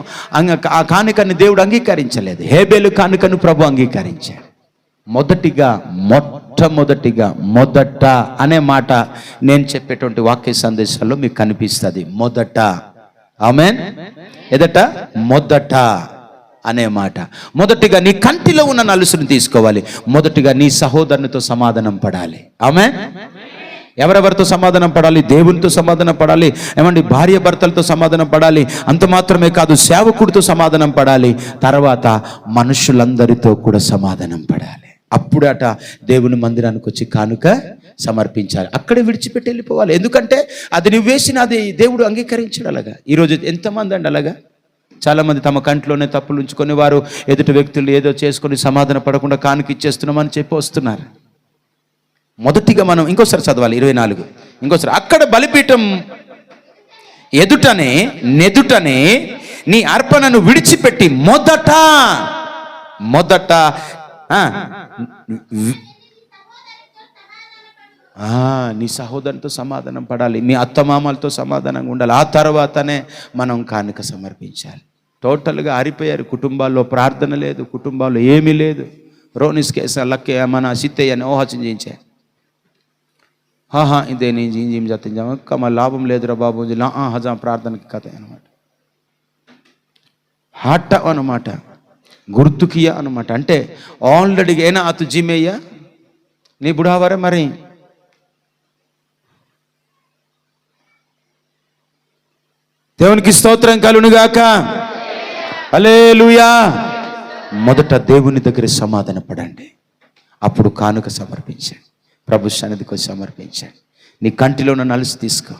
A: ఆ కానుకని దేవుడు అంగీకరించలేదు, హేబేలు కానుకను ప్రభు అంగీకరించాడు. మొట్టమొదటిగా మొదట అనే మాట నేను చెప్పేటువంటి వాక్య సందేశాల్లో మీకు కనిపిస్తుంది. మొదట, ఆమేన్. ఎదట మొదట అనే మాట. మొదటిగా నీ కంటిలో ఉన్న నలుసుని తీసుకోవాలి, మొదటిగా నీ సహోదరునితో సమాధానం పడాలి. ఆమేన్. ఎవరెవరితో సమాధానం పడాలి? దేవునితో సమాధానం పడాలి. ఏమండి, భార్య భర్తలతో సమాధానం పడాలి. అంత మాత్రమే కాదు, సేవకుడితో సమాధానం పడాలి. తర్వాత మనుషులందరితో కూడా సమాధానం పడాలి. అప్పుడట దేవుని మందిరానికి వచ్చి కానుక సమర్పించాలి. అక్కడే విడిచిపెట్టి వెళ్ళిపోవాలి. ఎందుకంటే అది నువ్వు వేసిన, అది దేవుడు అంగీకరించాడు. అలాగా ఈరోజు ఎంతమంది అండి అలాగా చాలామంది తమ కంట్లోనే తప్పులు ఉంచుకొని వారు ఎదుటి వ్యక్తులు ఏదో చేసుకొని సమాధాన పడకుండా కానుక ఇచ్చేస్తున్నామని చెప్పి వస్తున్నారు. మొదటిగా మనం ఇంకోసారి చదవాలి 24 ఇంకోసారి. అక్కడ బలిపీఠం నెదుటనే నీ అర్పణను విడిచిపెట్టి మొదట నీ సహోదరునితో సమాధానం పడాలి, మీ అత్తమామలతో సమాధానంగా ఉండాలి. ఆ తర్వాతనే మనం కానుక సమర్పించాలి. టోటల్గా ఆరిపోయారు. కుటుంబాల్లో ప్రార్థన లేదు, కుటుంబాల్లో ఏమీ లేదు. రోనిస్కేస లక్కే మన సిత్తయ్యని ఓహచించే ఇదే నీ జీం జతించాము కమ లాభం లేదురా బాబు హజా ప్రార్థనకి కథ అనమాట. హాట అనమాట, గుర్తుకియా అనమాట. అంటే ఆల్రెడీ ఏనా అతు జిమేయ్యా నీ బుడావరే మరి దేవునికి స్తోత్రం కలుగునుగాక. హల్లెలూయా. మొదట దేవుని దగ్గర సమాధాన పడండి, అప్పుడు కానుక సమర్పించండి, ప్రభు సన్నిధికి సమర్పించండి. నీ కంటిలో ఉన్న నలుసు తీసుకో.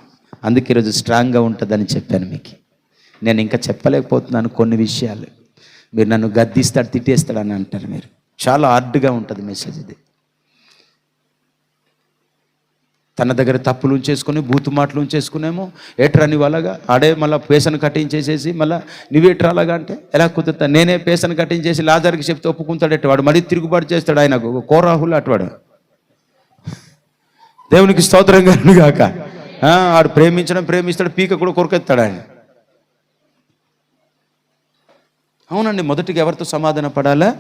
A: అందుకే ఈరోజు స్ట్రాంగ్గా ఉంటుందని చెప్పాను మీకు. నేను ఇంకా చెప్పలేకపోతున్నాను కొన్ని విషయాలు. మీరు నన్ను గద్దిస్తాడు, తిట్టేస్తాడని అంటారు మీరు. చాలా హార్డ్గా ఉంటుంది మెసేజ్ ఇది. తన దగ్గర తప్పులు ఉంచేసుకొని బూతు మాటలు ఉంచేసుకునేమో ఏట్రా నీ అలాగా ఆడే మళ్ళీ పేసను కట్టించేసేసి మళ్ళీ నువ్వేట్రా అలాగా అంటే ఎలా కుదురుతా? నేనే పేసను కట్టించేసి లాజర్కి చెప్తే ఒప్పుకుంటాడట వాడు. మళ్ళీ తిరుగుబాటు చేస్తాడు. ఆయన కోరాహుల్ అటువాడు. దేవునికి స్తోత్రం కలుగుగాక. ఆడు ప్రేమిస్తాడు, పీక కూడా కొరకెత్తాడు ఆయన. అవునండి, మొదటిగా ఎవరితో సమాధాన పడాలా?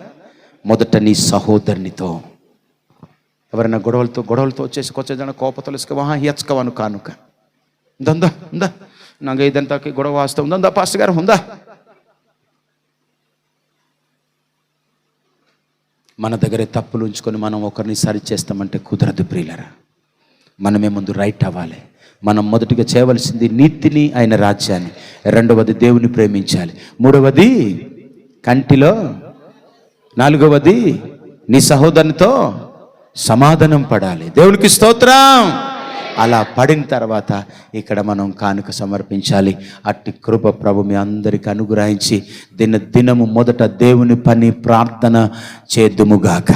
A: మొదట నీ సహోదరునితో. ఎవరైనా గొడవలతో వచ్చేసి కోపతలు హెచ్చకవాను కానుక ఉందా నాకు ఇదంతాకి గొడవ వస్తా ఉందా పాస్టర్ గారు ఉందా? మన దగ్గరే తప్పులు ఉంచుకొని మనం ఒకరిని సరి చేస్తామంటే కుదరదు ప్రియులరా. మనమే ముందు రైట్ అవ్వాలి. మనం మొదటిగా చేయవలసింది నీతిని, ఆయన రాజ్యాన్ని. రెండవది దేవుని ప్రేమించాలి. మూడవది కంటిలో, నాలుగవది నీ సహోదరునితో సమాధానం పడాలి. దేవునికి స్తోత్రం. అలా పడిన తర్వాత ఇక్కడ మనం కానుక సమర్పించాలి. అట్టి కృప ప్రభు మీ అందరికి అనుగ్రహించి దినము మొదట దేవుని పని ప్రార్థన చేద్దుముగాక.